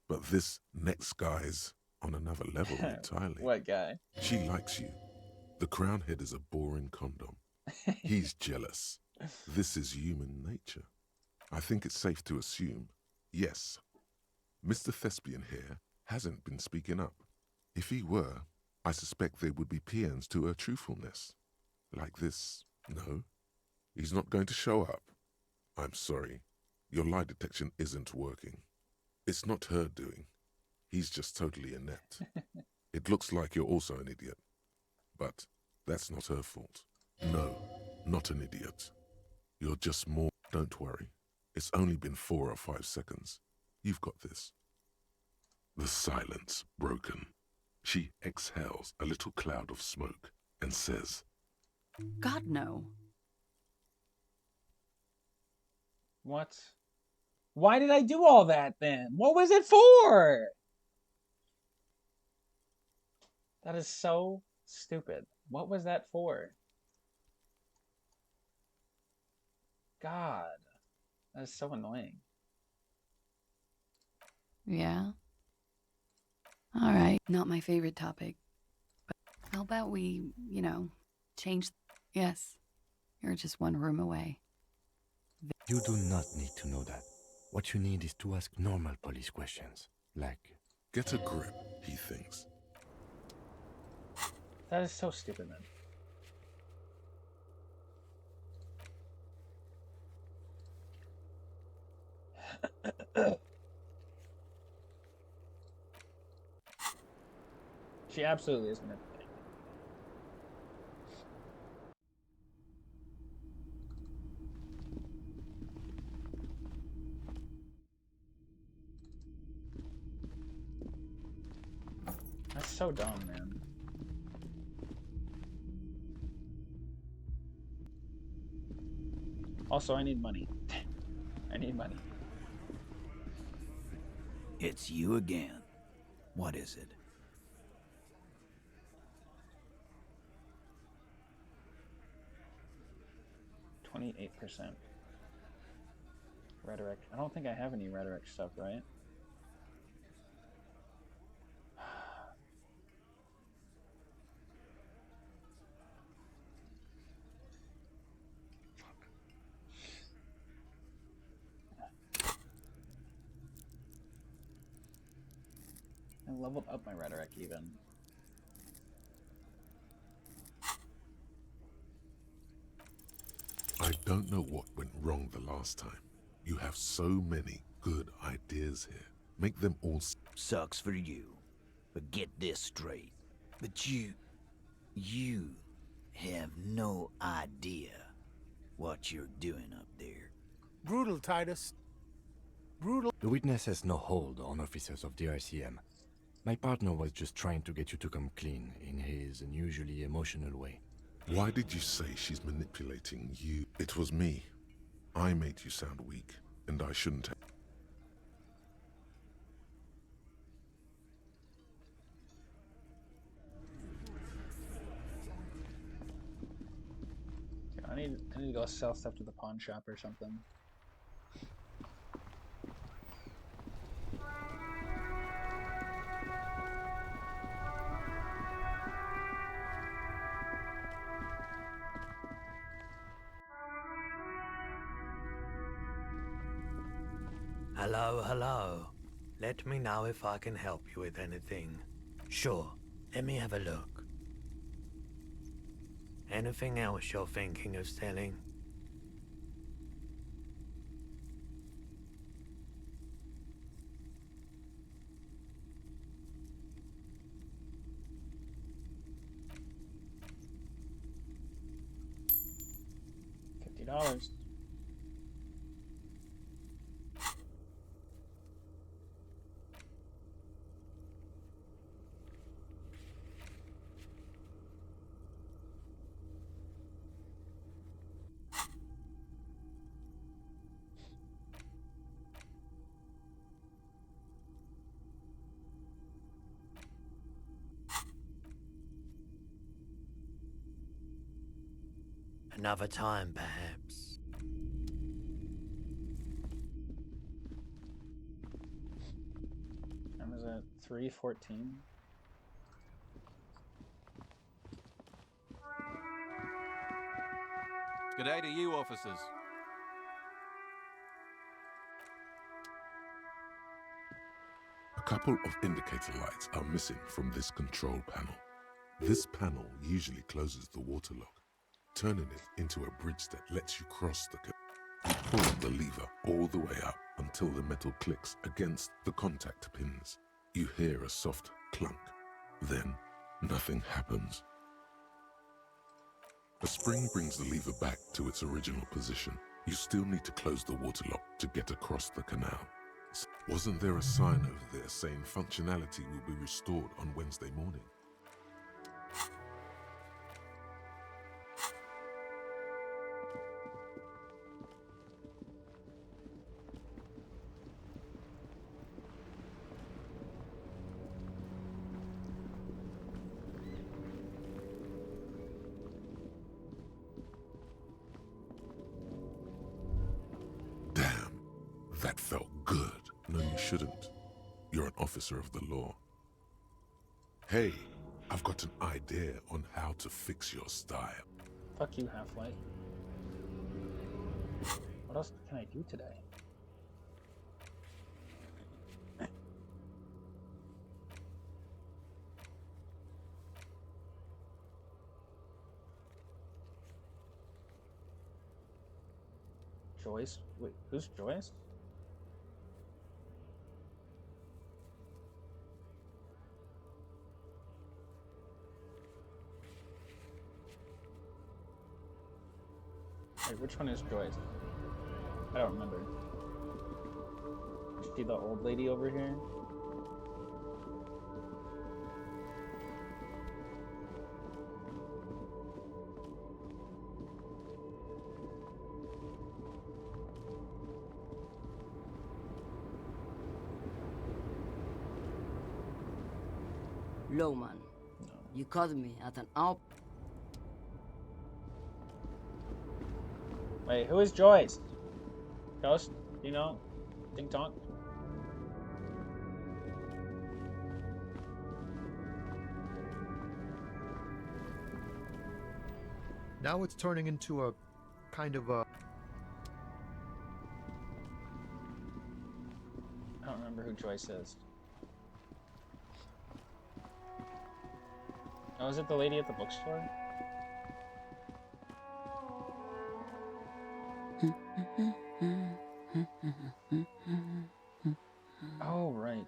But this next guy's on another level entirely. What guy? She likes you. The crown head is a boring condom. He's jealous. This is human nature. I think it's safe to assume, yes, Mr. Thespian here hasn't been speaking up. If he were, I suspect there would be paeans to her truthfulness. Like this, no, he's not going to show up. I'm sorry, your lie detection isn't working. It's not her doing. He's just totally inept. It looks like you're also an idiot. But that's not her fault. No, not an idiot. You're just more... Don't worry. It's only been 4 or 5 seconds. You've got this. The silence broken. She exhales a little cloud of smoke and says, God, no. What? Why did I do all that then? What was it for? That is so stupid. What was that for? God. That is so annoying. Yeah? Alright, not my favorite topic. But how about we, change... Yes, you're just one room away. You do not need to know that. What you need is to ask normal police questions, like... Get a grip, he thinks. That is so stupid, man. She absolutely is manipulating. That's so dumb, man. Also, I need money. I need money. It's you again. What is it? %28. Rhetoric. I don't think I have any rhetoric stuff, right? I leveled up my rhetoric even. I don't know what went wrong the last time. You have so many good ideas here. Make them all... Sucks for you. But get this straight. But you have no idea what you're doing up there. Brutal, Titus. Brutal. The witness has no hold on officers of the RCM. My partner was just trying to get you to come clean in his unusually emotional way. Why did you say she's manipulating you? It was me. I made you sound weak, and I shouldn't have. I need to go sell stuff to the pawn shop or something. Hello, hello. Let me know if I can help you with anything. Sure, let me have a look. Anything else you're thinking of selling? $50. Another time, perhaps. Time is at 3:14. Good day to you, officers. A couple of indicator lights are missing from this control panel. This panel usually closes the water lock, turning it into a bridge that lets you cross the You pull the lever all the way up until the metal clicks against the contact pins. You hear a soft clunk. Then, nothing happens. A spring brings the lever back to its original position. You still need to close the water lock to get across the canal. Wasn't there a sign over there saying functionality will be restored on Wednesday morning? Damn, that felt good. No, you shouldn't. You're an officer of the law. Hey, I've got an idea on how to fix your style. Fuck you, Half-Life. What else can I do today? Joyce? Wait, who's Joyce? Wait, which one is Joyce? I don't remember. Is she the old lady over here? Lowman, you caught me at an out. Wait, who is Joyce? Ghost? You know? Ding Dong? Now it's turning into a kind of a... I don't remember who Joyce is. Oh, is it the lady at the bookstore? Oh, right.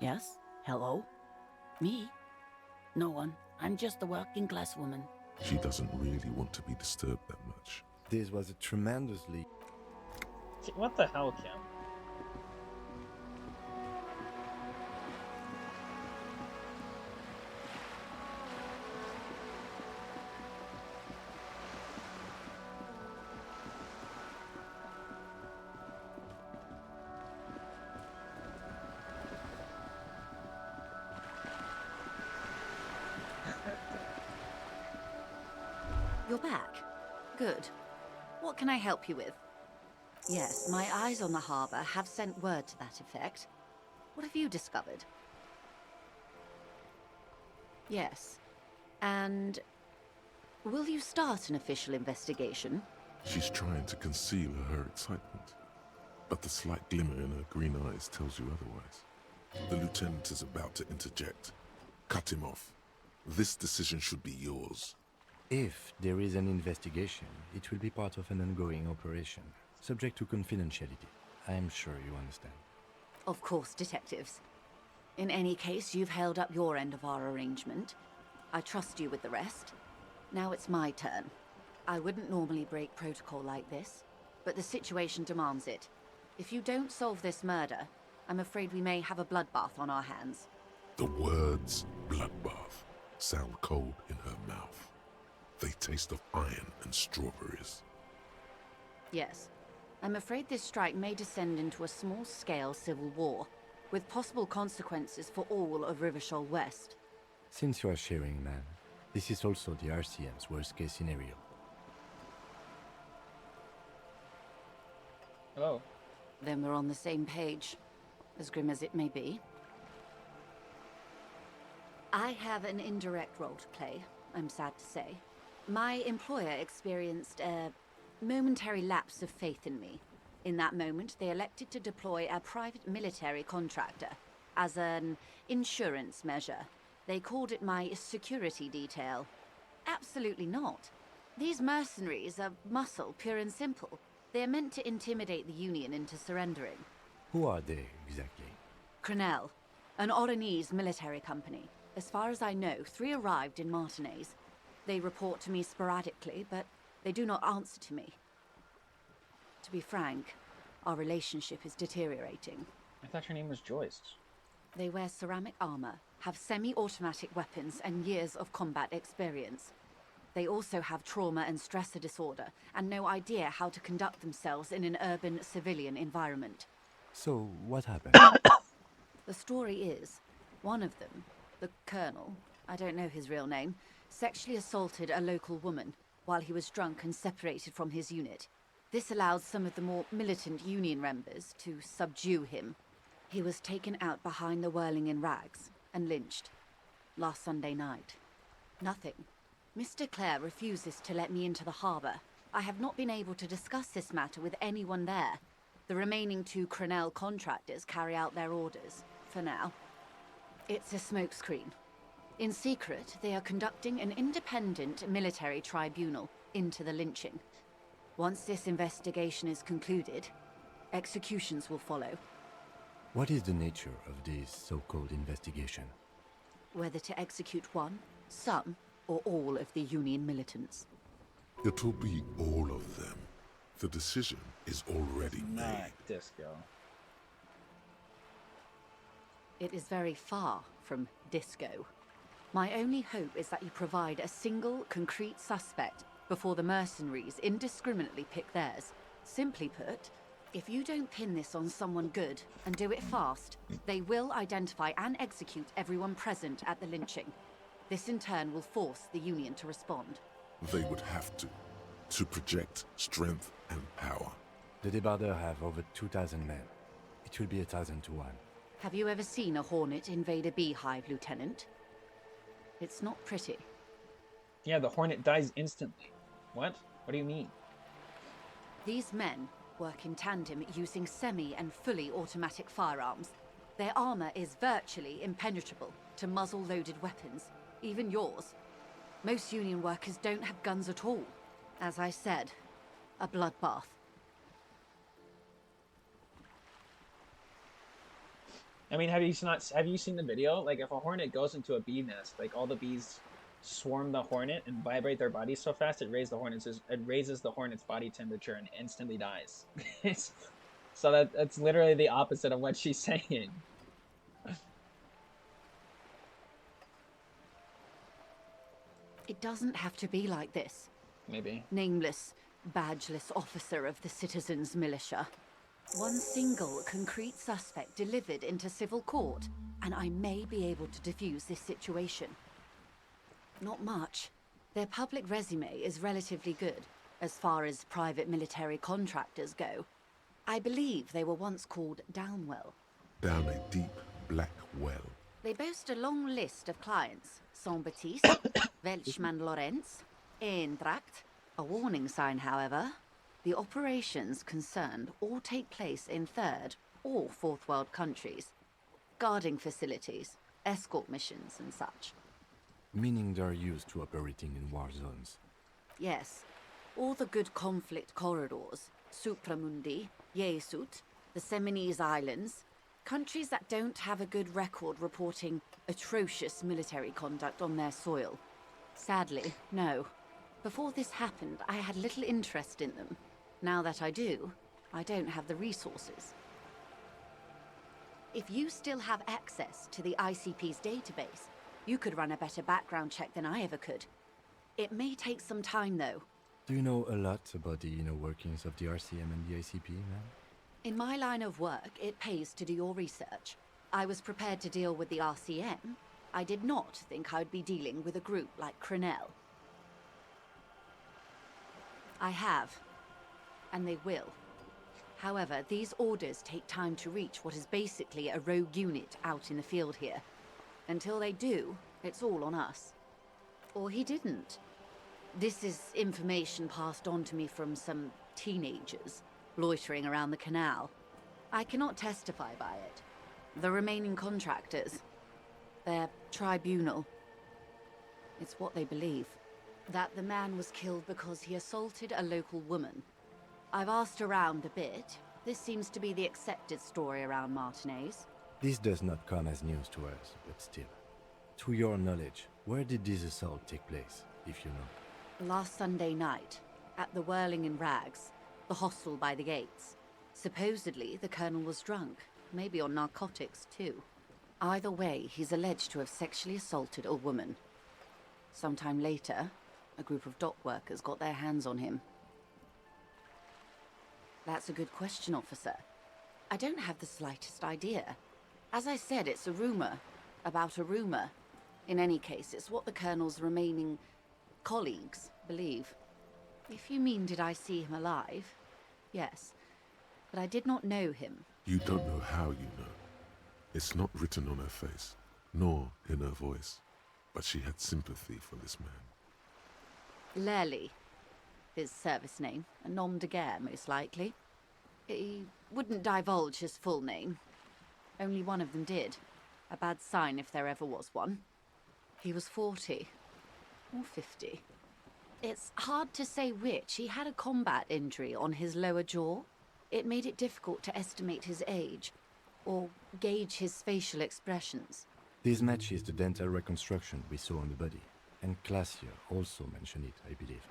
Yes? Hello? Me? No one. I'm just a working class woman. She doesn't really want to be disturbed that much. This was a tremendously... What the hell, Kim? You're back. Good. What can I help you with? Yes, my eyes on the harbor have sent word to that effect. What have you discovered? Yes. And... will you start an official investigation? She's trying to conceal her excitement, but the slight glimmer in her green eyes tells you otherwise. The lieutenant is about to interject. Cut him off. This decision should be yours. If there is an investigation, it will be part of an ongoing operation, subject to confidentiality. I'm sure you understand. Of course, detectives. In any case, you've held up your end of our arrangement. I trust you with the rest. Now it's my turn. I wouldn't normally break protocol like this, but the situation demands it. If you don't solve this murder, I'm afraid we may have a bloodbath on our hands. The words bloodbath sound cold in her mouth. They taste of iron and strawberries. Yes. I'm afraid this strike may descend into a small-scale civil war, with possible consequences for all of Rivershoal West. Since you are sharing, man, this is also the RCM's worst-case scenario. Hello. Then we're on the same page, as grim as it may be. I have an indirect role to play, I'm sad to say. My employer experienced a momentary lapse of faith in me. In that moment, they elected to deploy a private military contractor as an insurance measure. They called it my security detail. Absolutely not. These mercenaries are muscle, pure and simple. They are meant to intimidate the Union into surrendering. Who are they, exactly? Crenell, an Oranese military company. As far as I know, 3 arrived in Martinez. They report to me sporadically, but they do not answer to me. To be frank, our relationship is deteriorating. I thought your name was Joyce. They wear ceramic armor, have semi-automatic weapons, and years of combat experience. They also have trauma and stressor disorder, and no idea how to conduct themselves in an urban civilian environment. So, what happened? The story is, one of them, the Colonel, I don't know his real name, sexually assaulted a local woman while he was drunk and separated from his unit. This allowed some of the more militant Union members to subdue him. He was taken out behind the whirling in rags and lynched last Sunday night. Nothing. Mr. Clare refuses to let me into the harbor. I have not been able to discuss this matter with anyone there. The remaining 2 Crenell contractors carry out their orders, for now. It's a smokescreen. In secret, they are conducting an independent military tribunal into the lynching. Once this investigation is concluded, executions will follow. What is the nature of this so-called investigation? Whether to execute one, some, or all of the Union militants. It'll be all of them. The decision is already Not made. disco. It is very far from disco. My only hope is that you provide a single, concrete suspect before the mercenaries indiscriminately pick theirs. Simply put, if you don't pin this on someone good and do it fast, they will identify and execute everyone present at the lynching. This in turn will force the Union to respond. They would have to project strength and power. The débardeurs have over 2,000 men. It will be 1,000 to 1. Have you ever seen a hornet invade a beehive, Lieutenant? It's not pretty. Yeah, the hornet dies instantly. What? What do you mean? These men work in tandem using semi and fully automatic firearms. Their armor is virtually impenetrable to muzzle-loaded weapons, even yours. Most Union workers don't have guns at all. As I said, a bloodbath. I mean, have you seen the video? Like, if a hornet goes into a bee nest, like all the bees swarm the hornet and vibrate their bodies so fast it raises the hornet's body temperature and instantly dies. So that's literally the opposite of what she's saying. It doesn't have to be like this. Maybe. Nameless, badgeless officer of the citizens' militia. One single concrete suspect delivered into civil court, and I may be able to defuse this situation. Not much. Their public resume is relatively good, as far as private military contractors go. I believe they were once called Downwell. Down a deep, black well. They boast a long list of clients. Saint-Baptiste, Welchman Lorentz, Eintracht. A warning sign, however. The operations concerned all take place in third or fourth world countries. Guarding facilities, escort missions and such. Meaning they're used to operating in war zones. Yes, all the good conflict corridors, Supramundi, Yesut, the Seminese Islands, countries that don't have a good record reporting atrocious military conduct on their soil. Sadly, no. Before this happened, I had little interest in them. Now that I do, I don't have the resources. If you still have access to the ICP's database, you could run a better background check than I ever could. It may take some time, though. Do you know a lot about the inner workings of the RCM and the ICP, ma'am? In my line of work, it pays to do your research. I was prepared to deal with the RCM. I did not think I'd be dealing with a group like Crenel. I have, and they will. However, these orders take time to reach what is basically a rogue unit out in the field here. Until they do, it's all on us. Or he didn't. This is information passed on to me from some teenagers loitering around the canal. I cannot testify by it. The remaining contractors, their tribunal, it's what they believe. That the man was killed because he assaulted a local woman. I've asked around a bit. This seems to be the accepted story around Martinez. This does not come as news to us, but still. To your knowledge, where did this assault take place, if you know? Last Sunday night, at the Whirling in Rags, the hostel by the gates. Supposedly, the colonel was drunk, maybe on narcotics too. Either way, he's alleged to have sexually assaulted a woman. Sometime later, a group of dock workers got their hands on him. That's a good question, officer. I don't have the slightest idea. As I said, it's a rumor about a rumor. In any case, it's what the colonel's remaining colleagues believe. If you mean did I see him alive, yes. But I did not know him. You don't know how you know. It's not written on her face, nor in her voice. But she had sympathy for this man. Lely, his service name, a nom de guerre, most likely. He wouldn't divulge his full name. Only one of them did. A bad sign if there ever was one. He was 40. Or 50. It's hard to say which. He had a combat injury on his lower jaw. It made it difficult to estimate his age, or gauge his facial expressions. This matches the dental reconstruction we saw on the body, and Classier also mentioned it, I believe.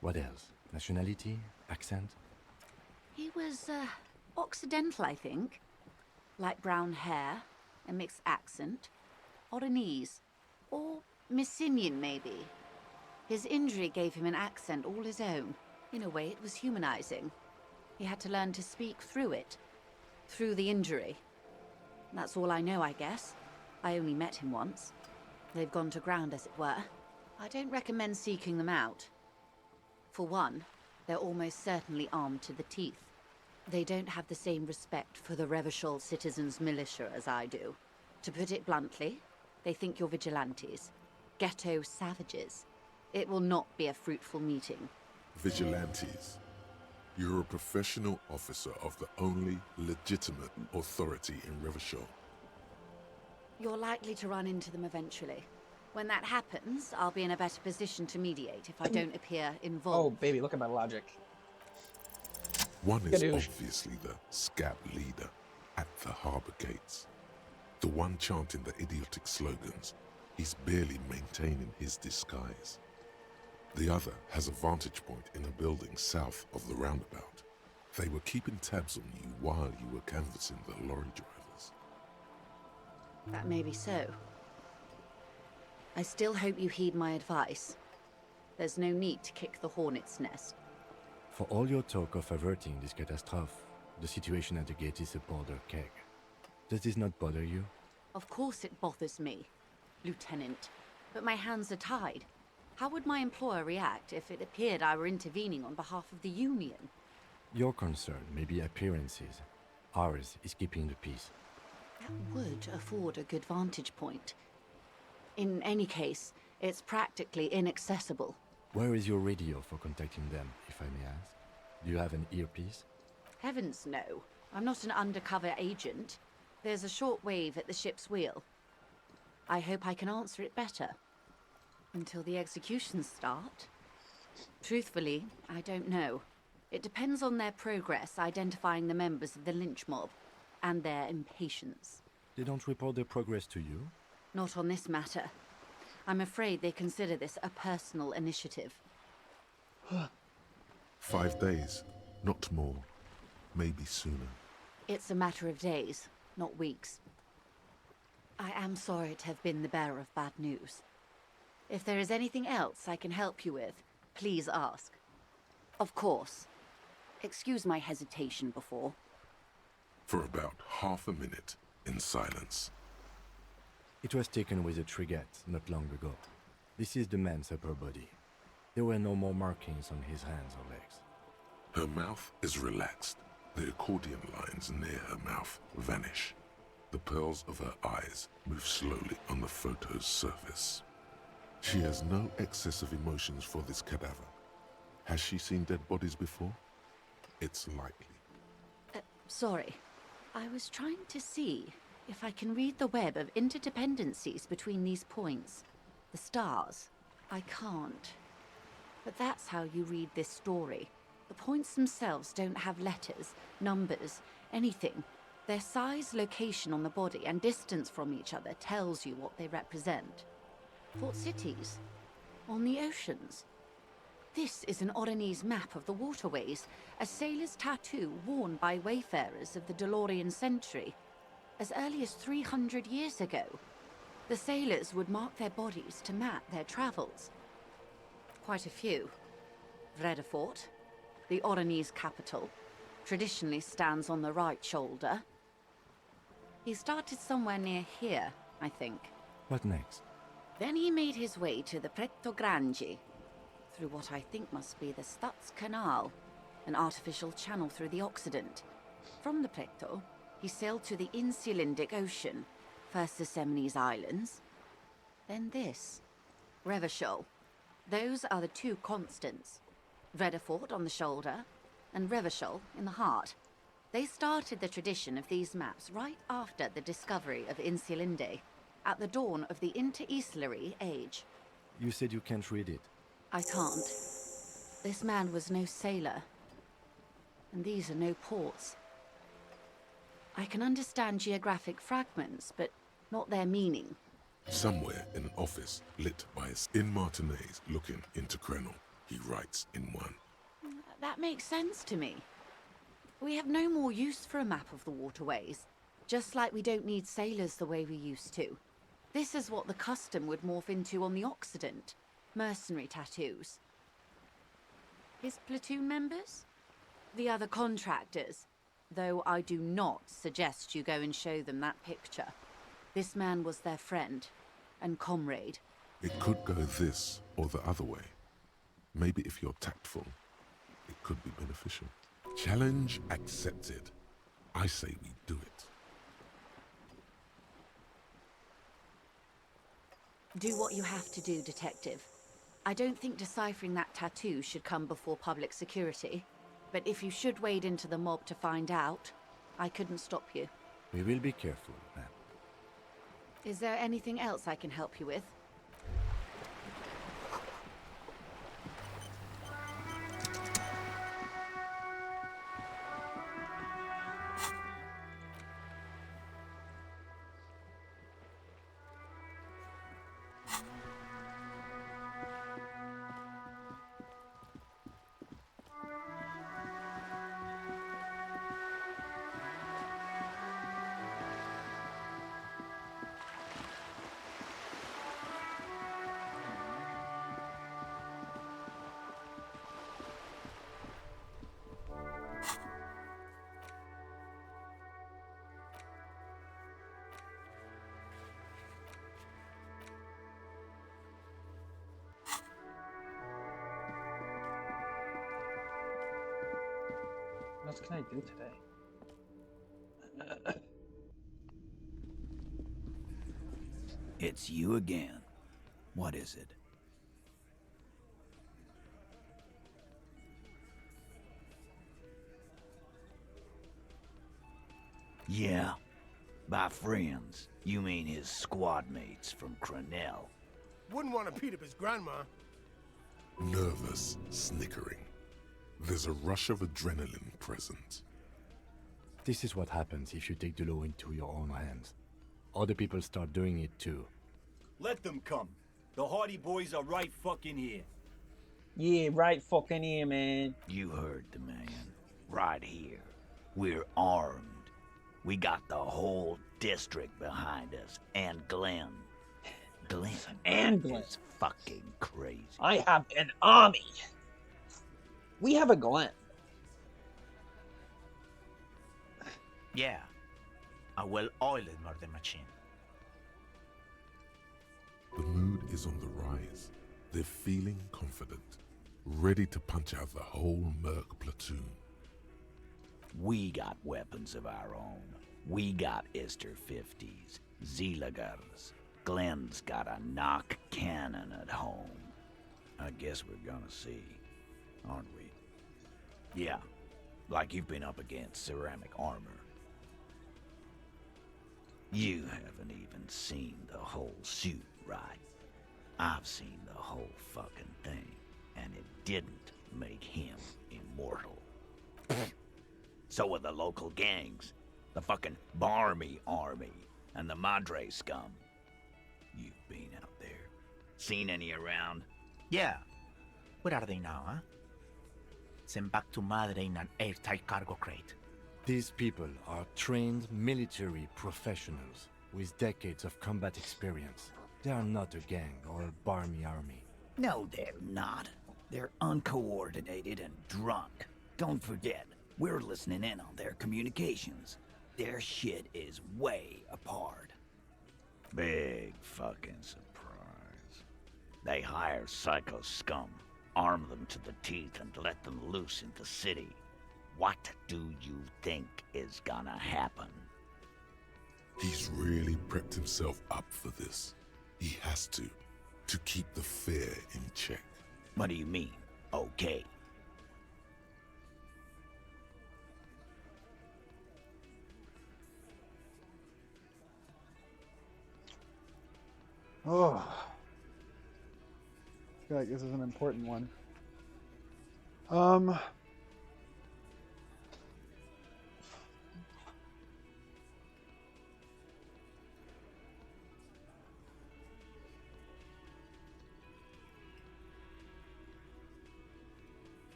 What else? Nationality? Accent? He was, Occidental, I think. Light brown hair, a mixed accent, Oranese, or Messinian, maybe. His injury gave him an accent all his own. In a way, it was humanizing. He had to learn to speak through it, through the injury. That's all I know, I guess. I only met him once. They've gone to ground, as it were. I don't recommend seeking them out. For one, they're almost certainly armed to the teeth. They don't have the same respect for the Revachol citizens' militia as I do. To put it bluntly, they think you're vigilantes. Ghetto savages. It will not be a fruitful meeting. Vigilantes. You're a professional officer of the only legitimate authority in Revachol. You're likely to run into them eventually. When that happens, I'll be in a better position to mediate if I don't appear involved. Oh, baby, look at my logic. One is Gadoosh. obviously the scab leader at the harbor gates. The one chanting the idiotic slogans. He's barely maintaining his disguise. The other has a vantage point in a building south of the roundabout. They were keeping tabs on you while you were canvassing the lorry drivers. That may be so. I still hope you heed my advice. There's no need to kick the hornet's nest. For all your talk of averting this catastrophe, the situation at the gate is a powder keg. Does this not bother you? Of course it bothers me, Lieutenant. But my hands are tied. How would my employer react if it appeared I were intervening on behalf of the Union? Your concern may be appearances. Ours is keeping the peace. That would afford a good vantage point. In any case, it's practically inaccessible. Where is your radio for contacting them, if I may ask? Do you have an earpiece? Heavens no. I'm not an undercover agent. There's a short wave at the ship's wheel. I hope I can answer it better. Until the executions start? Truthfully, I don't know. It depends on their progress identifying the members of the lynch mob, and their impatience. They don't report their progress to you? Not on this matter. I'm afraid they consider this a personal initiative. 5 days, not more. Maybe sooner. It's a matter of days, not weeks. I am sorry to have been the bearer of bad news. If there is anything else I can help you with, please ask. Of course. Excuse my hesitation before. For about half a minute, in silence. It was taken with a Trigette not long ago. This is the man's upper body. There were no more markings on his hands or legs. Her mouth is relaxed. The accordion lines near her mouth vanish. The pearls of her eyes move slowly on the photo's surface. She has no excess of emotions for this cadaver. Has she seen dead bodies before? It's likely. Sorry. I was trying to see if I can read the web of interdependencies between these points. The stars. I can't. But that's how you read this story. The points themselves don't have letters, numbers, anything. Their size, location on the body, and distance from each other tells you what they represent. Port cities. On the oceans. This is an Oranese map of the waterways, a sailor's tattoo worn by wayfarers of the DeLorean century. As early as 300 years ago, the sailors would mark their bodies to map their travels. Quite a few. Vredefort, the Oranese capital, traditionally stands on the right shoulder. He started somewhere near here, I think. What next? Then he made his way to the Pretto Grande, through what I think must be the Stutz Canal, an artificial channel through the Occident. From the Pretto, he sailed to the Insulindic Ocean, first the Semines Islands, then this, Revachol. Those are the two constants, Vredefort on the shoulder, and Revachol in the heart. They started the tradition of these maps right after the discovery of Insulinde, at the dawn of the Interinsulary Age. You said you can't read it. I can't. This man was no sailor, and these are no ports. I can understand geographic fragments, but not their meaning. Somewhere in an office lit by in Martinez looking into Krenel, he writes in one. That makes sense to me. We have no more use for a map of the waterways, just like we don't need sailors the way we used to. This is what the custom would morph into on the Occident. Mercenary tattoos. His platoon members? The other contractors. Though I do not suggest you go and show them that picture. This man was their friend and comrade. It could go this or the other way. Maybe if you're tactful, it could be beneficial. Challenge accepted. I say we do it. Do what you have to do, Detective. I don't think deciphering that tattoo should come before public security. But if you should wade into the mob to find out, I couldn't stop you. We will be careful, ma'am. Is there anything else I can help you with? What else can I do today? It's you again. What is it? Yeah. By friends, you mean his squad mates from Cronell. Wouldn't want to beat up his grandma. Nervous, snickering. There's a rush of adrenaline present. This is what happens if you take the law into your own hands. Other people start doing it too. Let them come. The Hardy Boys are right fucking here. Yeah, right fucking here, man. You heard the man. Right here. We're armed. We got the whole district behind us. And Glenn. And Glenn. Is fucking crazy. I have an army. We have a Glenn. Yeah. A well-oiled murder machine. The mood is on the rise. They're feeling confident, ready to punch out the whole Merc platoon. We got weapons of our own. We got Ister 50s, Zeelagers. Glenn's got a knock cannon at home. I guess we're gonna see, aren't we? Yeah, like you've been up against ceramic armor. You haven't even seen the whole suit, right? I've seen the whole fucking thing, and it didn't make him immortal. So are the local gangs, the fucking Barmy army, and the Madre scum. You've been out there. Seen any around? Yeah. Where are they now, huh? Sent back to Madre in an airtight cargo crate. These people are trained military professionals with decades of combat experience. They are not a gang or a barmy army. No, they're not. They're uncoordinated and drunk. Don't forget, we're listening in on their communications. Their shit is way apart. Big fucking surprise. They hire psycho scum, arm them to the teeth, and let them loose in the city. What do you think is gonna happen? He's really prepped himself up for this. He has to keep the fear in check. What do you mean, okay? Oh. I feel like this is an important one.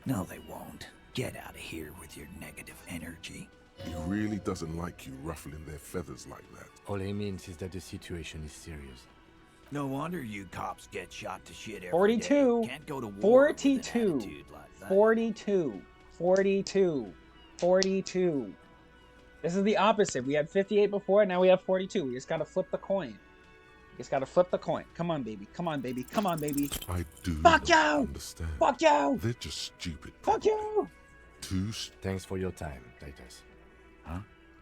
No, they won't. Get out of here with your negative energy. He really doesn't like you ruffling their feathers like that. All he means is that the situation is serious. No wonder you cops get shot to shit every 42. day. Can't go to war 42. with an attitude like that. 42. 42. 42. This is the opposite. We had 58 before, now we have 42. We just gotta flip the coin. We just gotta flip the coin. Come on, baby. Come on, baby. Come on, baby. I do Fuck you! understand. Fuck you! They're just stupid. Fuck you! Thanks for your time, Titus. Huh?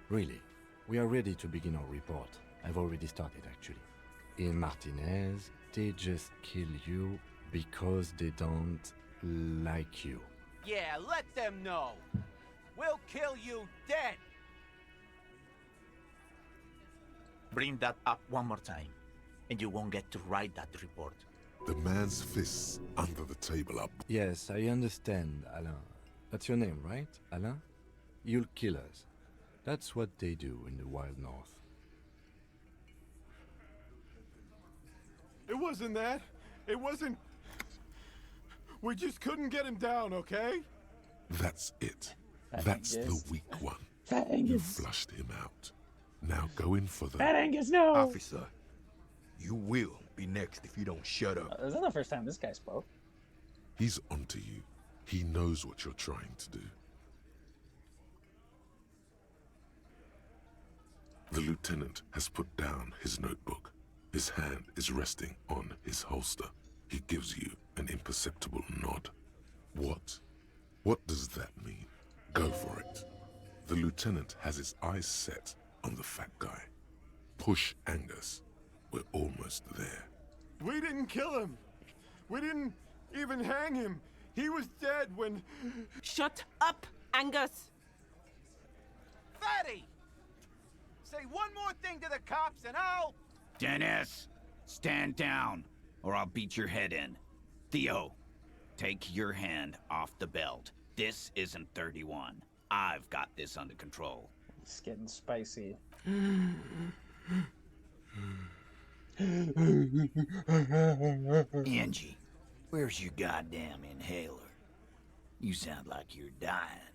Really, we are ready to begin our report. I've already started, actually. In Martinez, they just kill you because they don't like you. Yeah, let them know. We'll kill you dead. Bring that up one more time, and you won't get to write that report. The man's fists under the table are... Yes, I understand, Alain. That's your name, right, Alain? You'll kill us. That's what they do in the Wild North. It wasn't that. It wasn't... We just couldn't get him down, okay? That's it. That's the weak one. Fat You Angus. flushed him out. Now go in for the... Fat Angus, no! Officer, you will be next if you don't shut up. This isn't the first time this guy spoke. He's onto you. He knows what you're trying to do. The lieutenant has put down his notebook. His hand is resting on his holster. He gives you an imperceptible nod. What? What does that mean? Go for it. The lieutenant has his eyes set on the fat guy. Push Angus. We're almost there. We didn't kill him. We didn't even hang him. He was dead when... Shut up, Angus! Fatty! Say one more thing to the cops and I'll... Dennis, stand down, or I'll beat your head in. Theo, take your hand off the belt. This isn't 31. I've got this under control. It's getting spicy. Angie, where's your goddamn inhaler? You sound like you're dying.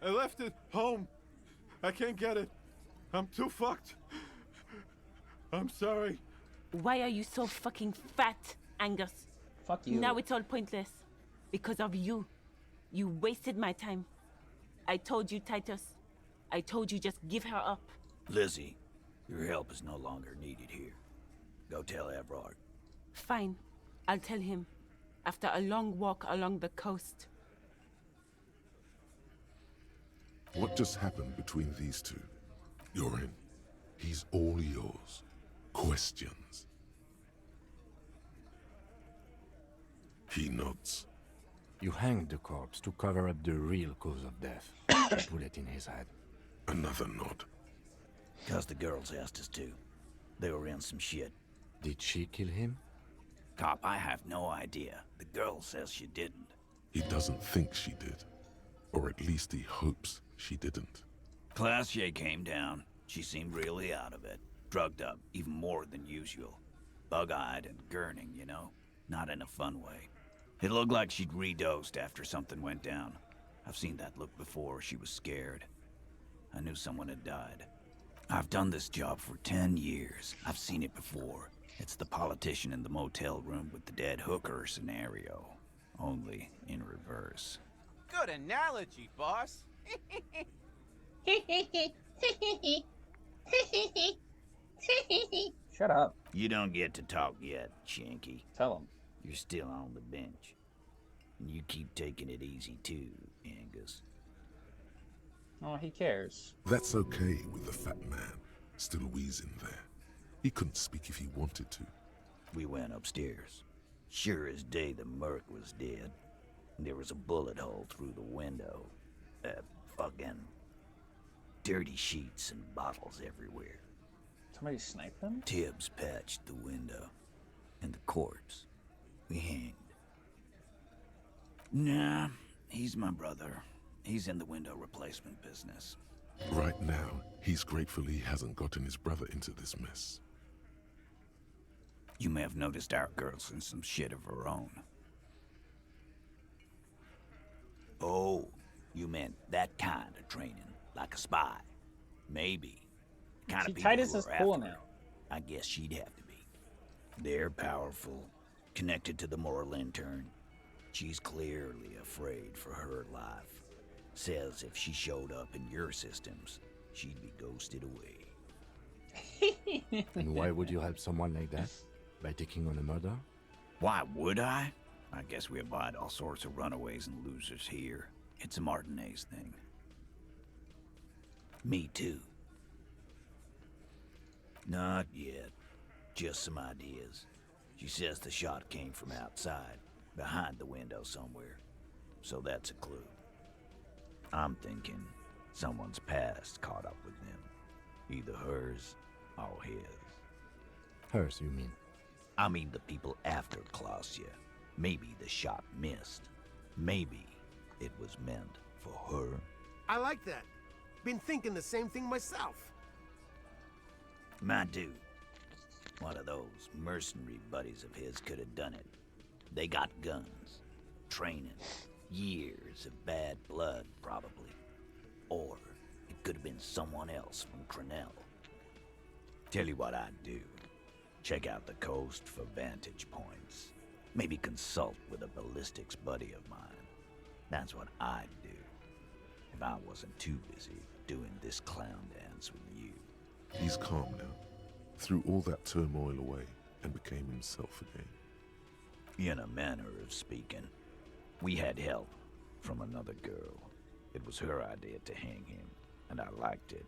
I left it home. I can't get it. I'm too fucked. I'm sorry. Why are you so fucking fat, Angus? Fuck you. Now it's all pointless. Because of you. You wasted my time. I told you, Titus. I told you just give her up. Lizzie, your help is no longer needed here. Go tell Everard. Fine. I'll tell him. After a long walk along the coast. What just happened between these two? You're in. He's all yours. Questions? He nods. You hanged the corpse to cover up the real cause of death. A bullet in his head. Another nod. 'Cause the girls asked us to. They were in some shit. Did she kill him? Cop, I have no idea. The girl says she didn't. He doesn't think she did. Or at least he hopes she didn't. Classier came down. She seemed really out of it. Drugged up, even more than usual. Bug-eyed and gurning, you know? Not in a fun way. It looked like she'd redosed after something went down. I've seen that look before. She was scared. I knew someone had died. I've done this job for 10 years. I've seen it before. It's the politician in the motel room with the dead hooker scenario. Only in reverse. Good analogy, boss. Shut up. You don't get to talk yet, Shanky. Tell him. You're still on the bench. And you keep taking it easy too, Angus. Oh, he cares. That's okay with the fat man, still wheezing there. He couldn't speak if he wanted to. We went upstairs. Sure as day the merc was dead. There was a bullet hole through the window. Fucking dirty sheets and bottles everywhere. Somebody sniped him? Tibbs patched the window. And the corpse. We hanged. Nah, he's my brother. He's in the window replacement business. Right now, he's grateful he hasn't gotten his brother into this mess. You may have noticed our girl's in some shit of her own. Oh, you meant that kind of training, like a spy. Maybe. The kind See, of people Titus who is are cool after her, now. I guess she'd have to be. They're powerful, connected to the moral intern. She's clearly afraid for her life. Says if she showed up in your systems, she'd be ghosted away. And why would you help someone like that? By taking on a murder? Why would I? I guess we abide all sorts of runaways and losers here. It's a Martinez thing. Me too. Not yet. Just some ideas. She says the shot came from outside, behind the window somewhere. So that's a clue. I'm thinking someone's past caught up with them. Either hers or his. Hers, you mean? I mean the people after Klausya. Maybe the shot missed. Maybe it was meant for her. I like that. Been thinking the same thing myself. My dude. One of those mercenary buddies of his could have done it. They got guns, training, years of bad blood, probably. Or it could have been someone else from Crenell. Tell you what I'd do. Check out the coast for vantage points. Maybe consult with a ballistics buddy of mine. That's what I'd do. If I wasn't too busy doing this clown dance with you. He's calm now, threw all that turmoil away, and became himself again. In a manner of speaking. We had help from another girl. It was her idea to hang him, and I liked it,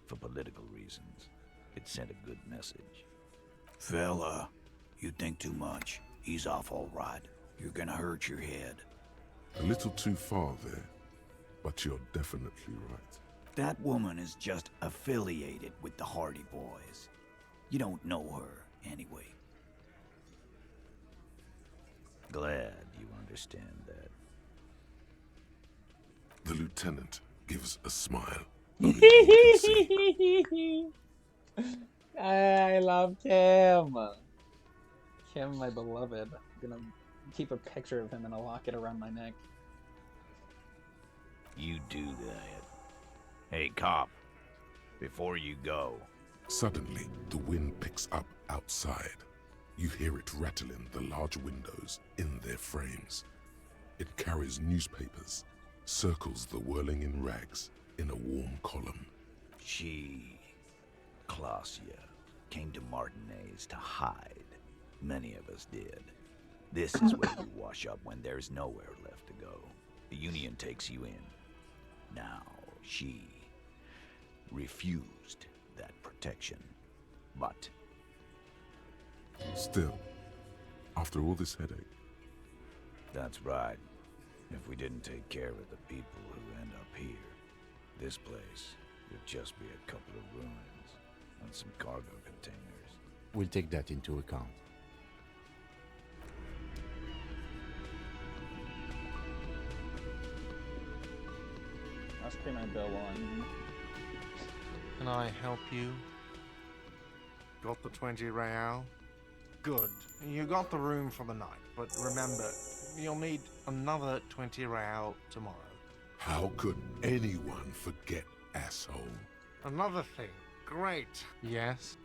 for political reasons. It sent a good message. Fella, you think too much. He's off all right. You're gonna hurt your head. A little too far there, but you're definitely right. That woman is just affiliated with the Hardy Boys. You don't know her, anyway. Glad you understand that. The lieutenant gives a smile. I love Kim. Kim, my beloved. I'm gonna keep a picture of him and I'll lock it around my neck. You do that. Hey, cop. Before you go. Suddenly, the wind picks up outside. You hear it rattling the large windows in their frames. It carries newspapers, circles the whirling in rags in a warm column. She, Klausya, came to Martinez to hide. Many of us did. This is where you wash up when there's nowhere left to go. The Union takes you in. Now, she refused that protection. But still, after all this headache. That's right. If we didn't take care of the people who end up here, this place would just be a couple of ruins and some cargo containers. We'll take that into account. I'll pay my bill on. Can I help you? Got the 20 real? Good. You got the room for the night, but remember, you'll need another 20 real tomorrow. How could anyone forget, asshole? Another thing. Great. Yes?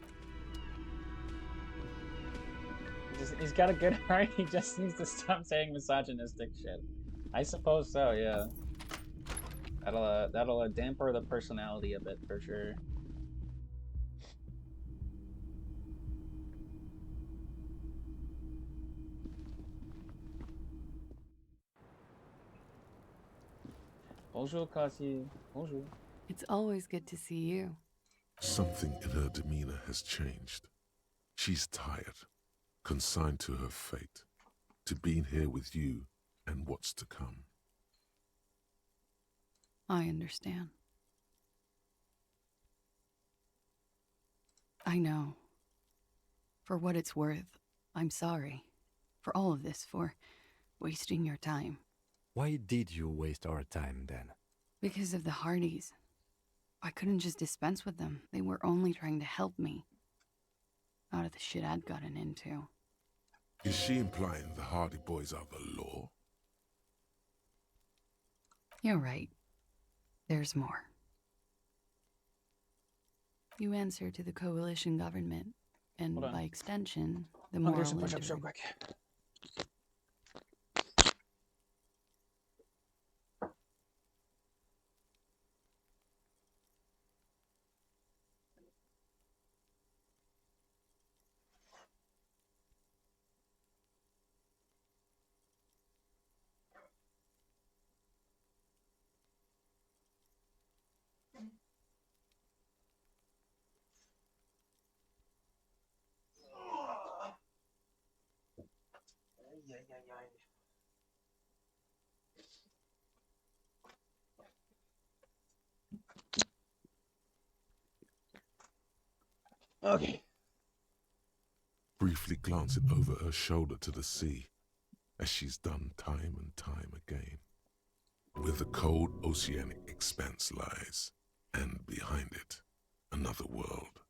He's got a good heart, he just needs to stop saying misogynistic shit. I suppose so, yeah. That'll damper the personality a bit, for sure. Bonjour, Cassie. Bonjour. It's always good to see you. Something in her demeanor has changed. She's tired, consigned to her fate, to being here with you and what's to come. I understand. I know. For what it's worth, I'm sorry. For all of this, for wasting your time. Why did you waste our time then? Because of the Hardys. I couldn't just dispense with them. They were only trying to help me. Out of the shit I'd gotten into. Is she implying the Hardy Boys are the law? You're right. There's more. You answer to the coalition government, and Hold on. by extension, the I'll do moral some push-ups real intern. quick. Okay. Briefly glancing over her shoulder to the sea, as she's done time and time again, where the cold oceanic expanse lies, and behind it, another world.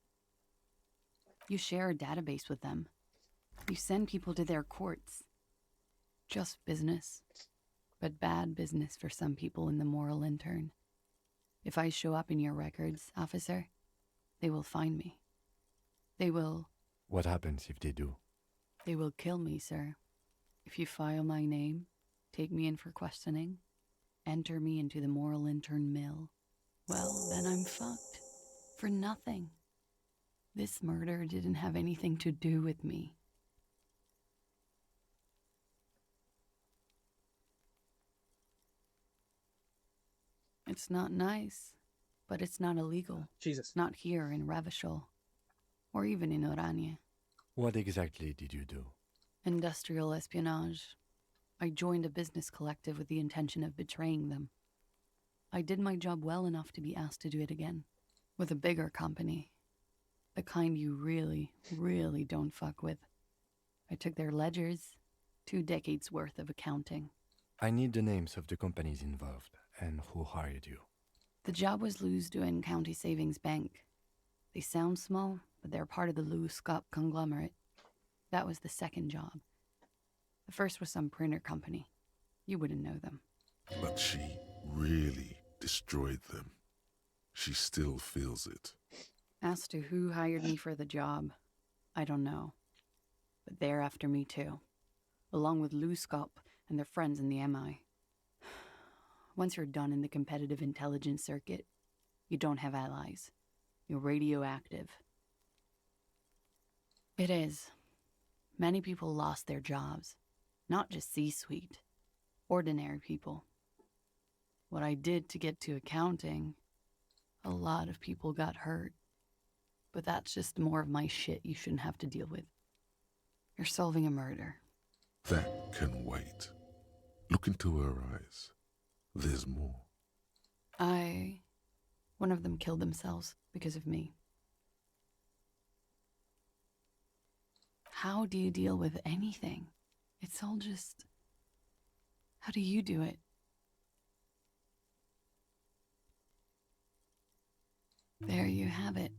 You share a database with them. You send people to their courts. Just business. But bad business for some people in the moral intern. If I show up in your records, officer, they will find me. They will... What happens if they do? They will kill me, sir. If you file my name, take me in for questioning, enter me into the moral intern mill, well, then I'm fucked. For nothing. This murder didn't have anything to do with me. It's not nice, but it's not illegal. Jesus. Not here in Ravishol, or even in Orania. What exactly did you do? Industrial espionage. I joined a business collective with the intention of betraying them. I did my job well enough to be asked to do it again, with a bigger company. The kind you really, really don't fuck with. I took their ledgers, 2 decades worth of accounting. I need the names of the companies involved and who hired you. The job was Lewes County Savings Bank. They sound small, but they're part of the Lewes Scott conglomerate. That was the second job. The first was some printer company. You wouldn't know them. But she really destroyed them. She still feels it. As to who hired me for the job, I don't know. But they're after me too, along with Lou Scott and their friends in the MI. Once you're done in the competitive intelligence circuit, you don't have allies. You're radioactive. It is. Many people lost their jobs. Not just C-suite. Ordinary people. What I did to get to accounting, a lot of people got hurt. But that's just more of my shit you shouldn't have to deal with. You're solving a murder. That can wait. Look into her eyes. There's more. One of them killed themselves because of me. How do you deal with anything? It's all just... How do you do it? There you have it.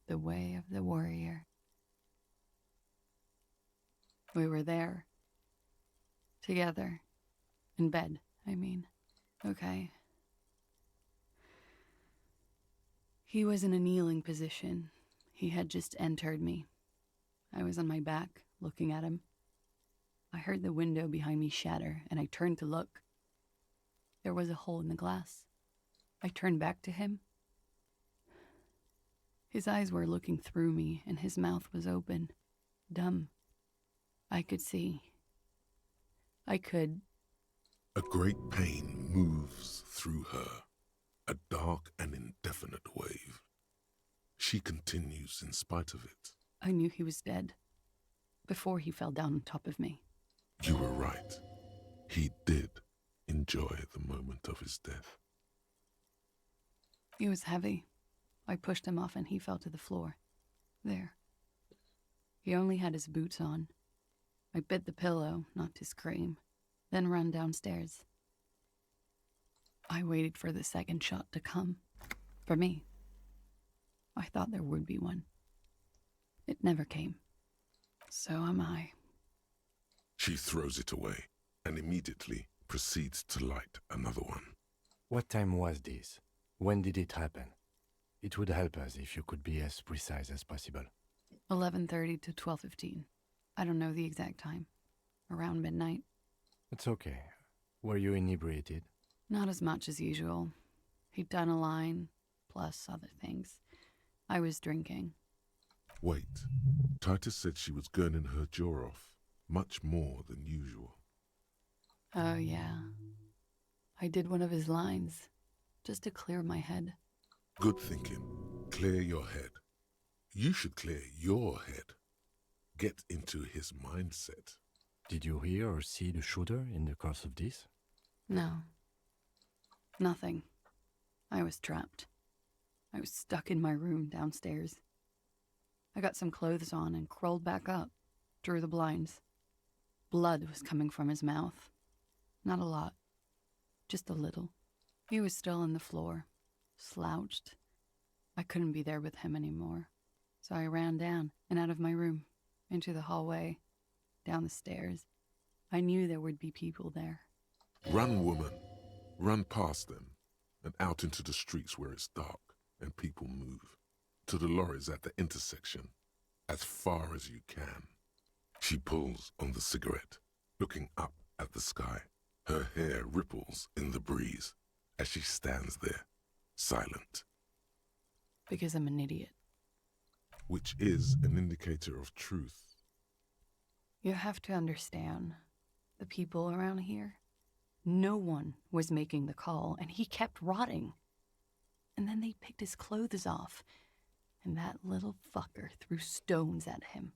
The way of the warrior. We were there. Together. In bed, I mean. Okay. He was in a kneeling position. He had just entered me. I was on my back, looking at him. I heard the window behind me shatter, and I turned to look. There was a hole in the glass. I turned back to him. His eyes were looking through me, and his mouth was open. Dumb. I could see. I could... A great pain moves through her, a dark and indefinite wave. She continues in spite of it. I knew he was dead. Before he fell down on top of me. You were right. He did enjoy the moment of his death. He was heavy. I pushed him off and he fell to the floor. There. He only had his boots on. I bit the pillow, not to scream, then ran downstairs. I waited for the second shot to come. For me. I thought there would be one. It never came. So am I. She throws it away and immediately proceeds to light another one. What time was this? When did it happen? It would help us if you could be as precise as possible. 11:30 to 12:15. I don't know the exact time. Around midnight. It's okay. Were you inebriated? Not as much as usual. He'd done a line, plus other things. I was drinking. Wait. Titus said she was gurning her jaw off, much more than usual. Oh, yeah. I did one of his lines, just to clear my head. Good thinking. Clear your head. You should clear your head. Get into his mindset. Did you hear or see the shooter in the course of this? No. Nothing. I was trapped. I was stuck in my room downstairs. I got some clothes on and crawled back up, drew the blinds. Blood was coming from his mouth. Not a lot. Just a little. He was still on the floor, slouched. I couldn't be there with him anymore. So I ran down and out of my room, into the hallway, down the stairs. I knew there would be people there. Run, woman. Run past them and out into the streets where it's dark and people move. To the lorries at the intersection, as far as you can. She pulls on the cigarette, looking up at the sky. Her hair ripples in the breeze as she stands there, silent. Because I'm an idiot. Which is an indicator of truth. You have to understand, the people around here, no one was making the call, and he kept rotting. And then they picked his clothes off, and that little fucker threw stones at him.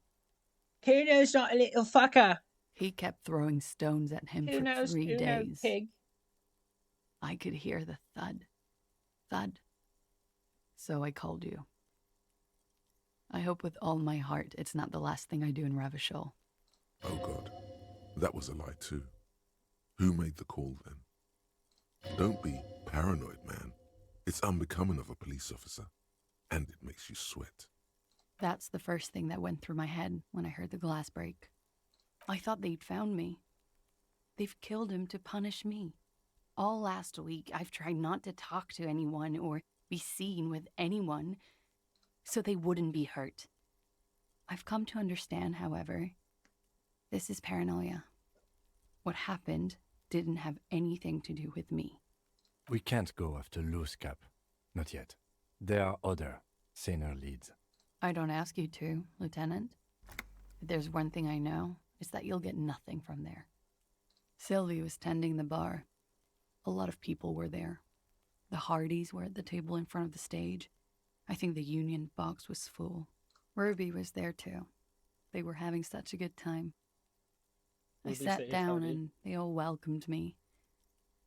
Who knows not a little fucker? He kept throwing stones at him Who for knows, 3 who knows, days. pig? I could hear the thud. Thud. So I called you. I hope with all my heart it's not the last thing I do in Ravishol. Oh God, that was a lie too. Who made the call then? Don't be paranoid, man. It's unbecoming of a police officer, and it makes you sweat. That's the first thing that went through my head when I heard the glass break. I thought they'd found me. They've killed him to punish me. All last week, I've tried not to talk to anyone or be seen with anyone so they wouldn't be hurt. I've come to understand, however, this is paranoia. What happened didn't have anything to do with me. We can't go after Loose Cap. Not yet. There are other, saner leads. I don't ask you to, Lieutenant. If there's one thing I know, it's that you'll get nothing from there. Sylvie was tending the bar. A lot of people were there. The Hardys were at the table in front of the stage. I think the Union box was full. Ruby was there too. They were having such a good time. I Ruby sat said down Hardy. and they all welcomed me.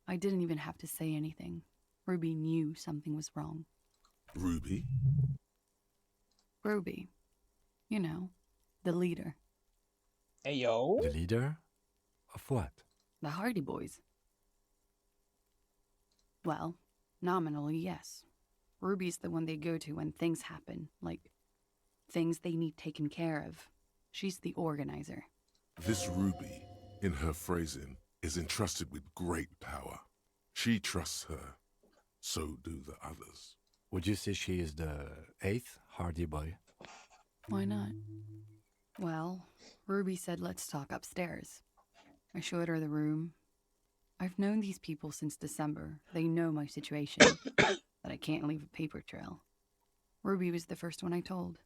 I didn't even have to say anything. Ruby knew something was wrong. Ruby? Ruby. You know, the leader. Hey, yo. The leader? Of what? The Hardy Boys. Well, nominally, yes. Ruby's the one they go to when things happen, like things they need taken care of. She's the organizer. This Ruby, in her phrasing, is entrusted with great power. She trusts her. So do the others. Would you say she is the 8th Hardy Boy? Why not? Well, Ruby said let's talk upstairs. I showed her the room. I've known these people since December. They know my situation, that I can't leave a paper trail. Ruby was the first one I told.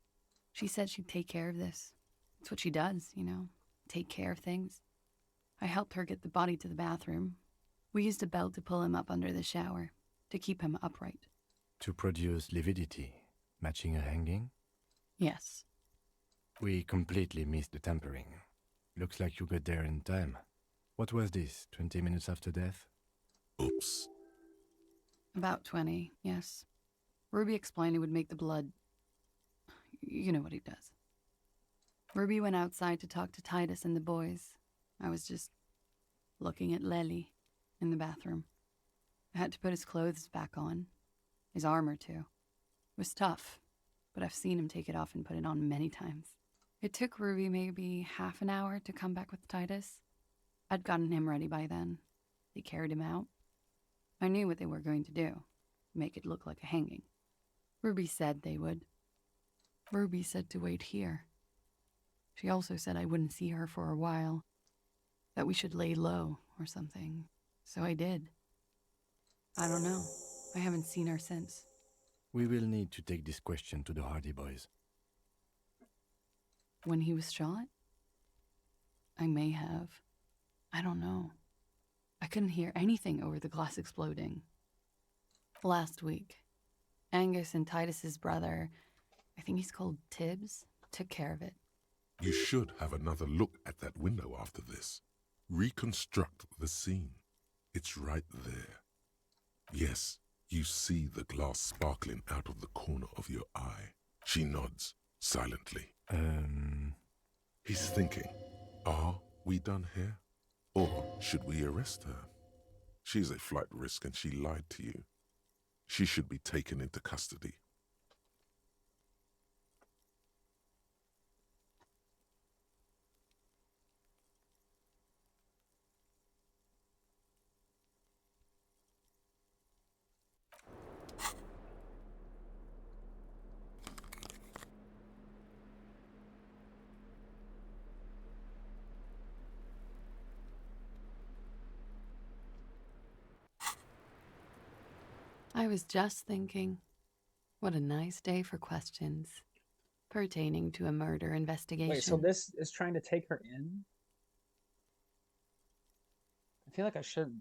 She said she'd take care of this. It's what she does, you know, take care of things. I helped her get the body to the bathroom. We used a belt to pull him up under the shower, to keep him upright. To produce lividity, matching a hanging? Yes. We completely missed the tampering. Looks like you got there in time. What was this, 20 minutes after death? Oops. About 20, yes. Ruby explained it would make the blood... You know what he does. Ruby went outside to talk to Titus and the boys. I was just looking at Lely in the bathroom. I had to put his clothes back on. His armor, too. It was tough, but I've seen him take it off and put it on many times. It took Ruby maybe half an hour to come back with Titus. I'd gotten him ready by then. They carried him out. I knew what they were going to do. Make it look like a hanging. Ruby said they would. Ruby said to wait here. She also said I wouldn't see her for a while. That we should lay low or something. So I did. I don't know. I haven't seen her since. We will need to take this question to the Hardy Boys. When he was shot? I may have. I don't know. I couldn't hear anything over the glass exploding. Last week, Angus and Titus's brother, I think he's called Tibbs, took care of it. You should have another look at that window after this. Reconstruct the scene. It's right there. Yes, you see the glass sparkling out of the corner of your eye. She nods, silently. He's thinking, are we done here? Or should we arrest her? She's a flight risk and she lied to you. She should be taken into custody. I was just thinking, what a nice day for questions pertaining to a murder investigation. Wait, so this is trying to take her in? I feel like I should.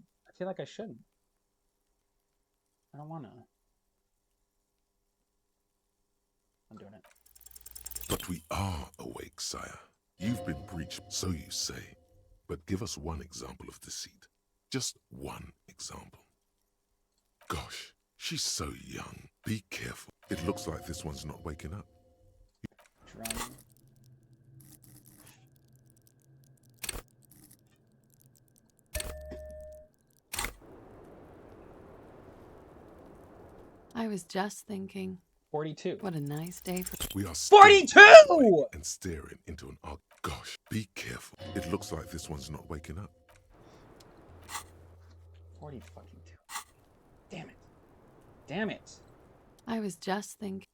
I don't wanna. I'm doing it. But we are awake, sire. You've been breached, so you say. But give us one example of deceit. Just one example. Gosh, she's so young. Be careful. It looks like this one's not waking up. Drowning. I was just thinking, 42. What a nice day for... We are 42! And staring into an arc. Gosh, be careful. It looks like this one's not waking up. 40 fucking 2. Damn it. Damn it. I was just thinking...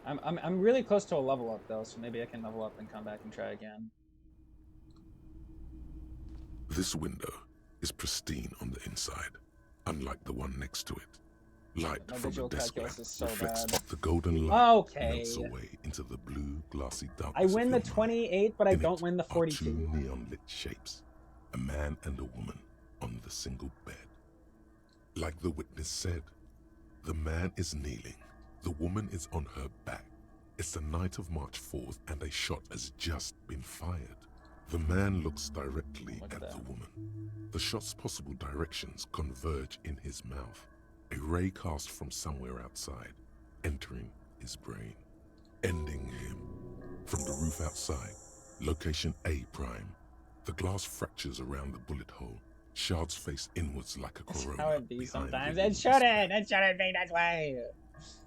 I'm really close to a level up though, so maybe I can level up and come back and try again. This window is pristine on the inside, unlike the one next to it. Light My from the visual desk lamp calculus is so reflects bad. off the golden light Okay. melts away into the blue, glassy I darkness. win of the your 28, but I In don't it win the are 42. two neon-lit shapes, a man and a woman on the single bed. Like the witness said, the man is kneeling, the woman is on her back. It's the night of March 4th and a shot has just been fired. The man looks directly at the woman. The shot's possible directions converge in his mouth, a ray cast from somewhere outside, entering his brain, ending him. From the roof outside, location A prime. The glass fractures around the bullet hole. Shards face inwards like a corona. How it be behind sometimes. the It shouldn't. It shouldn't be that way.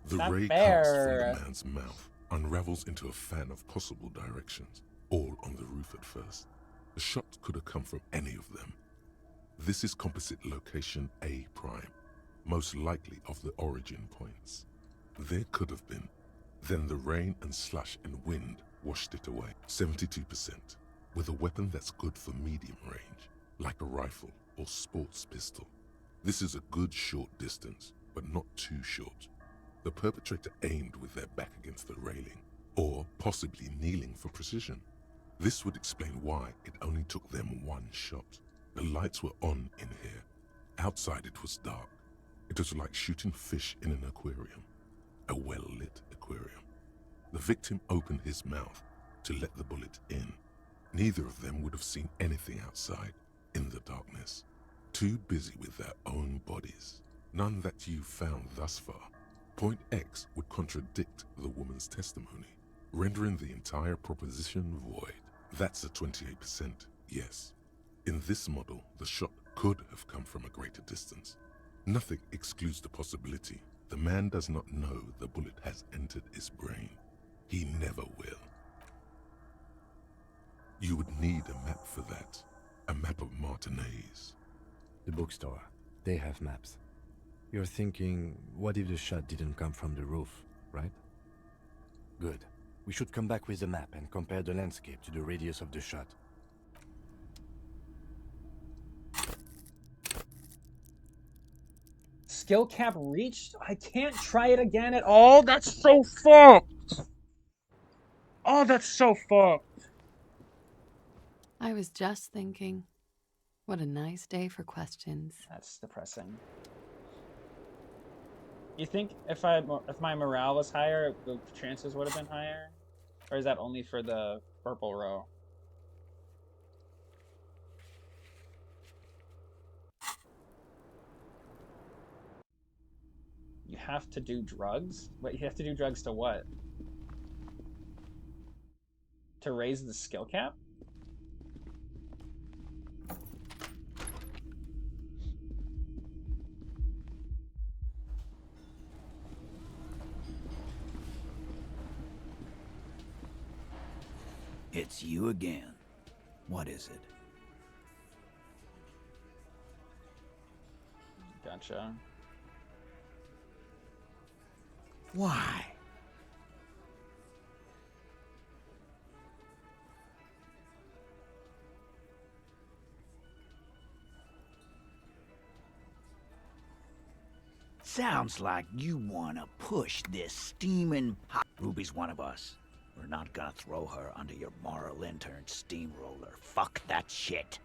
The Not ray fair. cast from the man's mouth unravels into a fan of possible directions, all on the roof at first. The shot could have come from any of them. This is composite location A prime, most likely of the origin points. There could have been. Then the rain and slush and wind washed it away. 72%, with a weapon that's good for medium range, like a rifle or sports pistol. This is a good short distance, but not too short. The perpetrator aimed with their back against the railing, or possibly kneeling for precision. This would explain why it only took them one shot. The lights were on in here. Outside it was dark. It was like shooting fish in an aquarium, a well-lit aquarium. The victim opened his mouth to let the bullet in. Neither of them would have seen anything outside in the darkness. Too busy with their own bodies. None that you've found thus far. Point X would contradict the woman's testimony, rendering the entire proposition void. That's a 28%, yes. In this model, the shot could have come from a greater distance. Nothing excludes the possibility. The man does not know the bullet has entered his brain. He never will. You would need a map for that. A map of Martinez. The bookstore. They have maps. You're thinking, what if the shot didn't come from the roof, right? Good. We should come back with the map and compare the landscape to the radius of the shot. Skill cap reached? I can't try it again at all? That's so fucked! Oh, that's so fucked. I was just thinking, what a nice day for questions. That's depressing. You think if my morale was higher, the chances would have been higher? Or is that only for the purple row? You have to do drugs? Wait, you have to do drugs to what? To raise the skill cap? It's you again. What is it? Gotcha. Why? Sounds like you want to push this steaming pot. Ruby's one of us. We're not gonna throw her under your moral intern steamroller. Fuck that shit.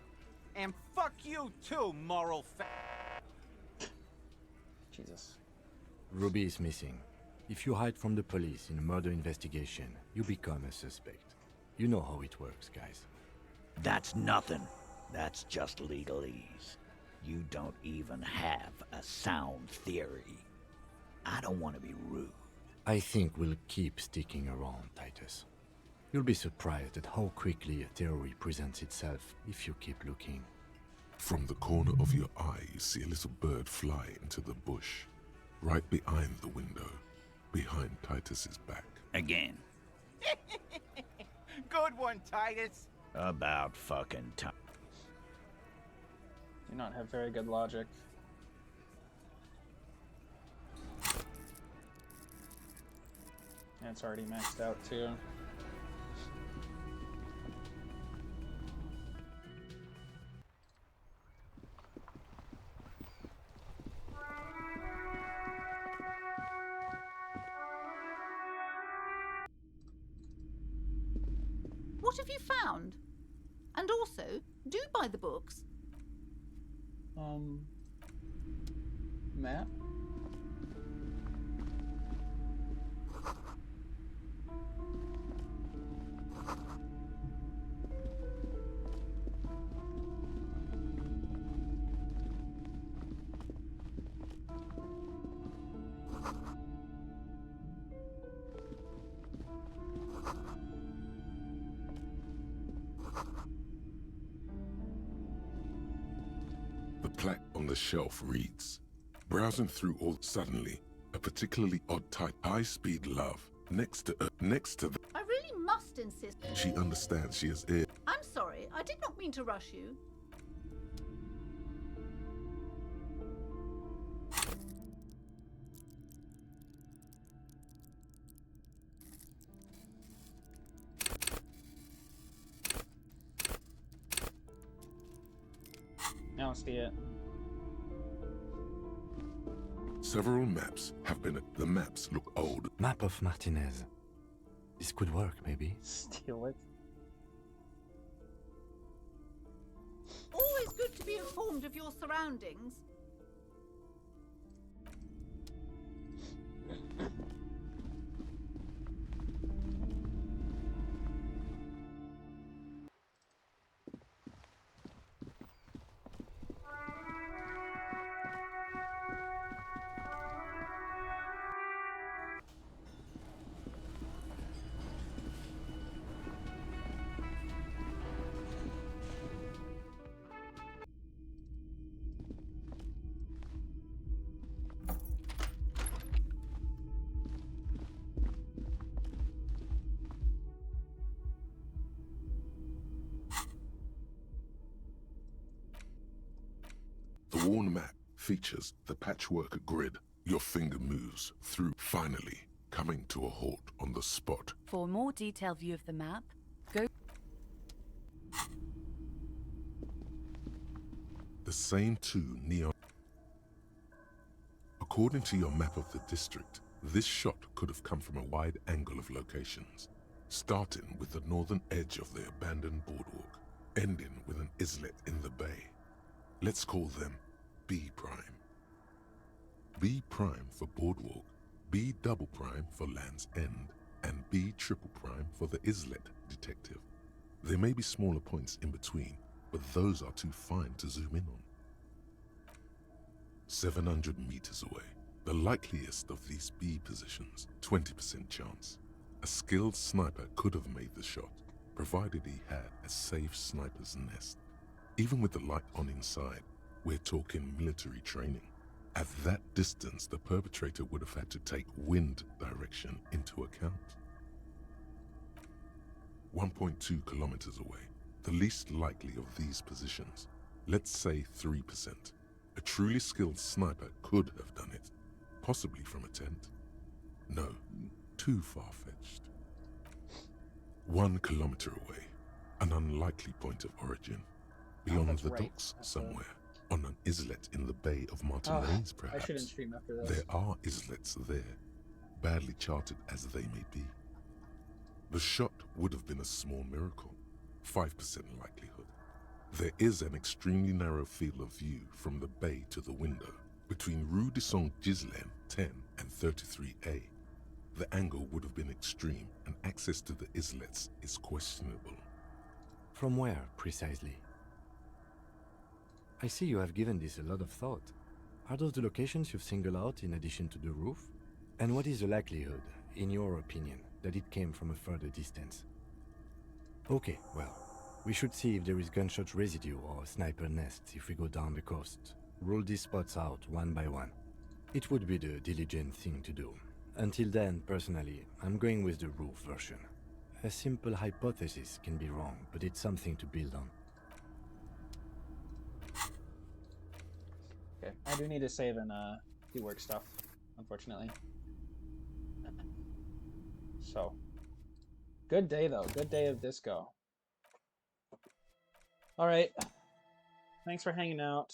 And fuck you too, moral Jesus. Ruby is missing. If you hide from the police in a murder investigation, you become a suspect. You know how it works, guys. That's nothing. That's just legalese. You don't even have a sound theory. I don't want to be rude. I think we'll keep sticking around, Titus. You'll be surprised at how quickly a theory presents itself if you keep looking. From the corner of your eye, you see a little bird fly into the bush, right behind the window, behind Titus's back. Again. Good one, Titus. About fucking time. Do not have very good logic. And it's already maxed out too. What have you found? And also, do buy the books. Map? The plaque on the shelf reads, browsing through all suddenly, a particularly odd type, high-speed love, next to the... I really must insist. She understands she is ill. I'm sorry, I did not mean to rush you. Now see it. Several maps have been... The maps look old. Map of Martinez. This could work, maybe. Steal it. Always good to be informed of your surroundings. worn map features the patchwork grid your finger moves through, finally coming to a halt on the spot. For a more detailed view of the map, go... The same two neon... According to your map of the district, this shot could have come from a wide angle of locations, starting with the northern edge of the abandoned boardwalk, ending with an islet in the bay. Let's call them B prime. B prime for boardwalk, B double prime for Land's End, and B triple prime for the islet detective. There may be smaller points in between, but those are too fine to zoom in on. 700 meters away, the likeliest of these B positions, 20% chance. A skilled sniper could have made the shot, provided he had a safe sniper's nest. Even with the light on inside, we're talking military training. At that distance, the perpetrator would have had to take wind direction into account. 1.2 kilometers away, the least likely of these positions, let's say 3%. A truly skilled sniper could have done it, possibly from a tent. No, too far-fetched. 1 kilometer away, an unlikely point of origin. Beyond the docks somewhere, on an islet in the Bay of Martinez, perhaps. I shouldn't stream after this. There are islets there, badly charted as they may be. The shot would have been a small miracle, 5% likelihood. There is an extremely narrow field of view from the bay to the window, between Rue de Saint-Ghislain 10 and 33A. The angle would have been extreme, and access to the islets is questionable. From where, precisely? I see you have given this a lot of thought. Are those the locations you've singled out in addition to the roof? And what is the likelihood, in your opinion, that it came from a further distance? Okay, well, we should see if there is gunshot residue or sniper nests if we go down the coast. Rule these spots out one by one. It would be the diligent thing to do. Until then, personally, I'm going with the roof version. A simple hypothesis can be wrong, but it's something to build on. Okay, I do need to save and do work stuff, unfortunately. So, good day though. Good day of disco. All right. Thanks for hanging out.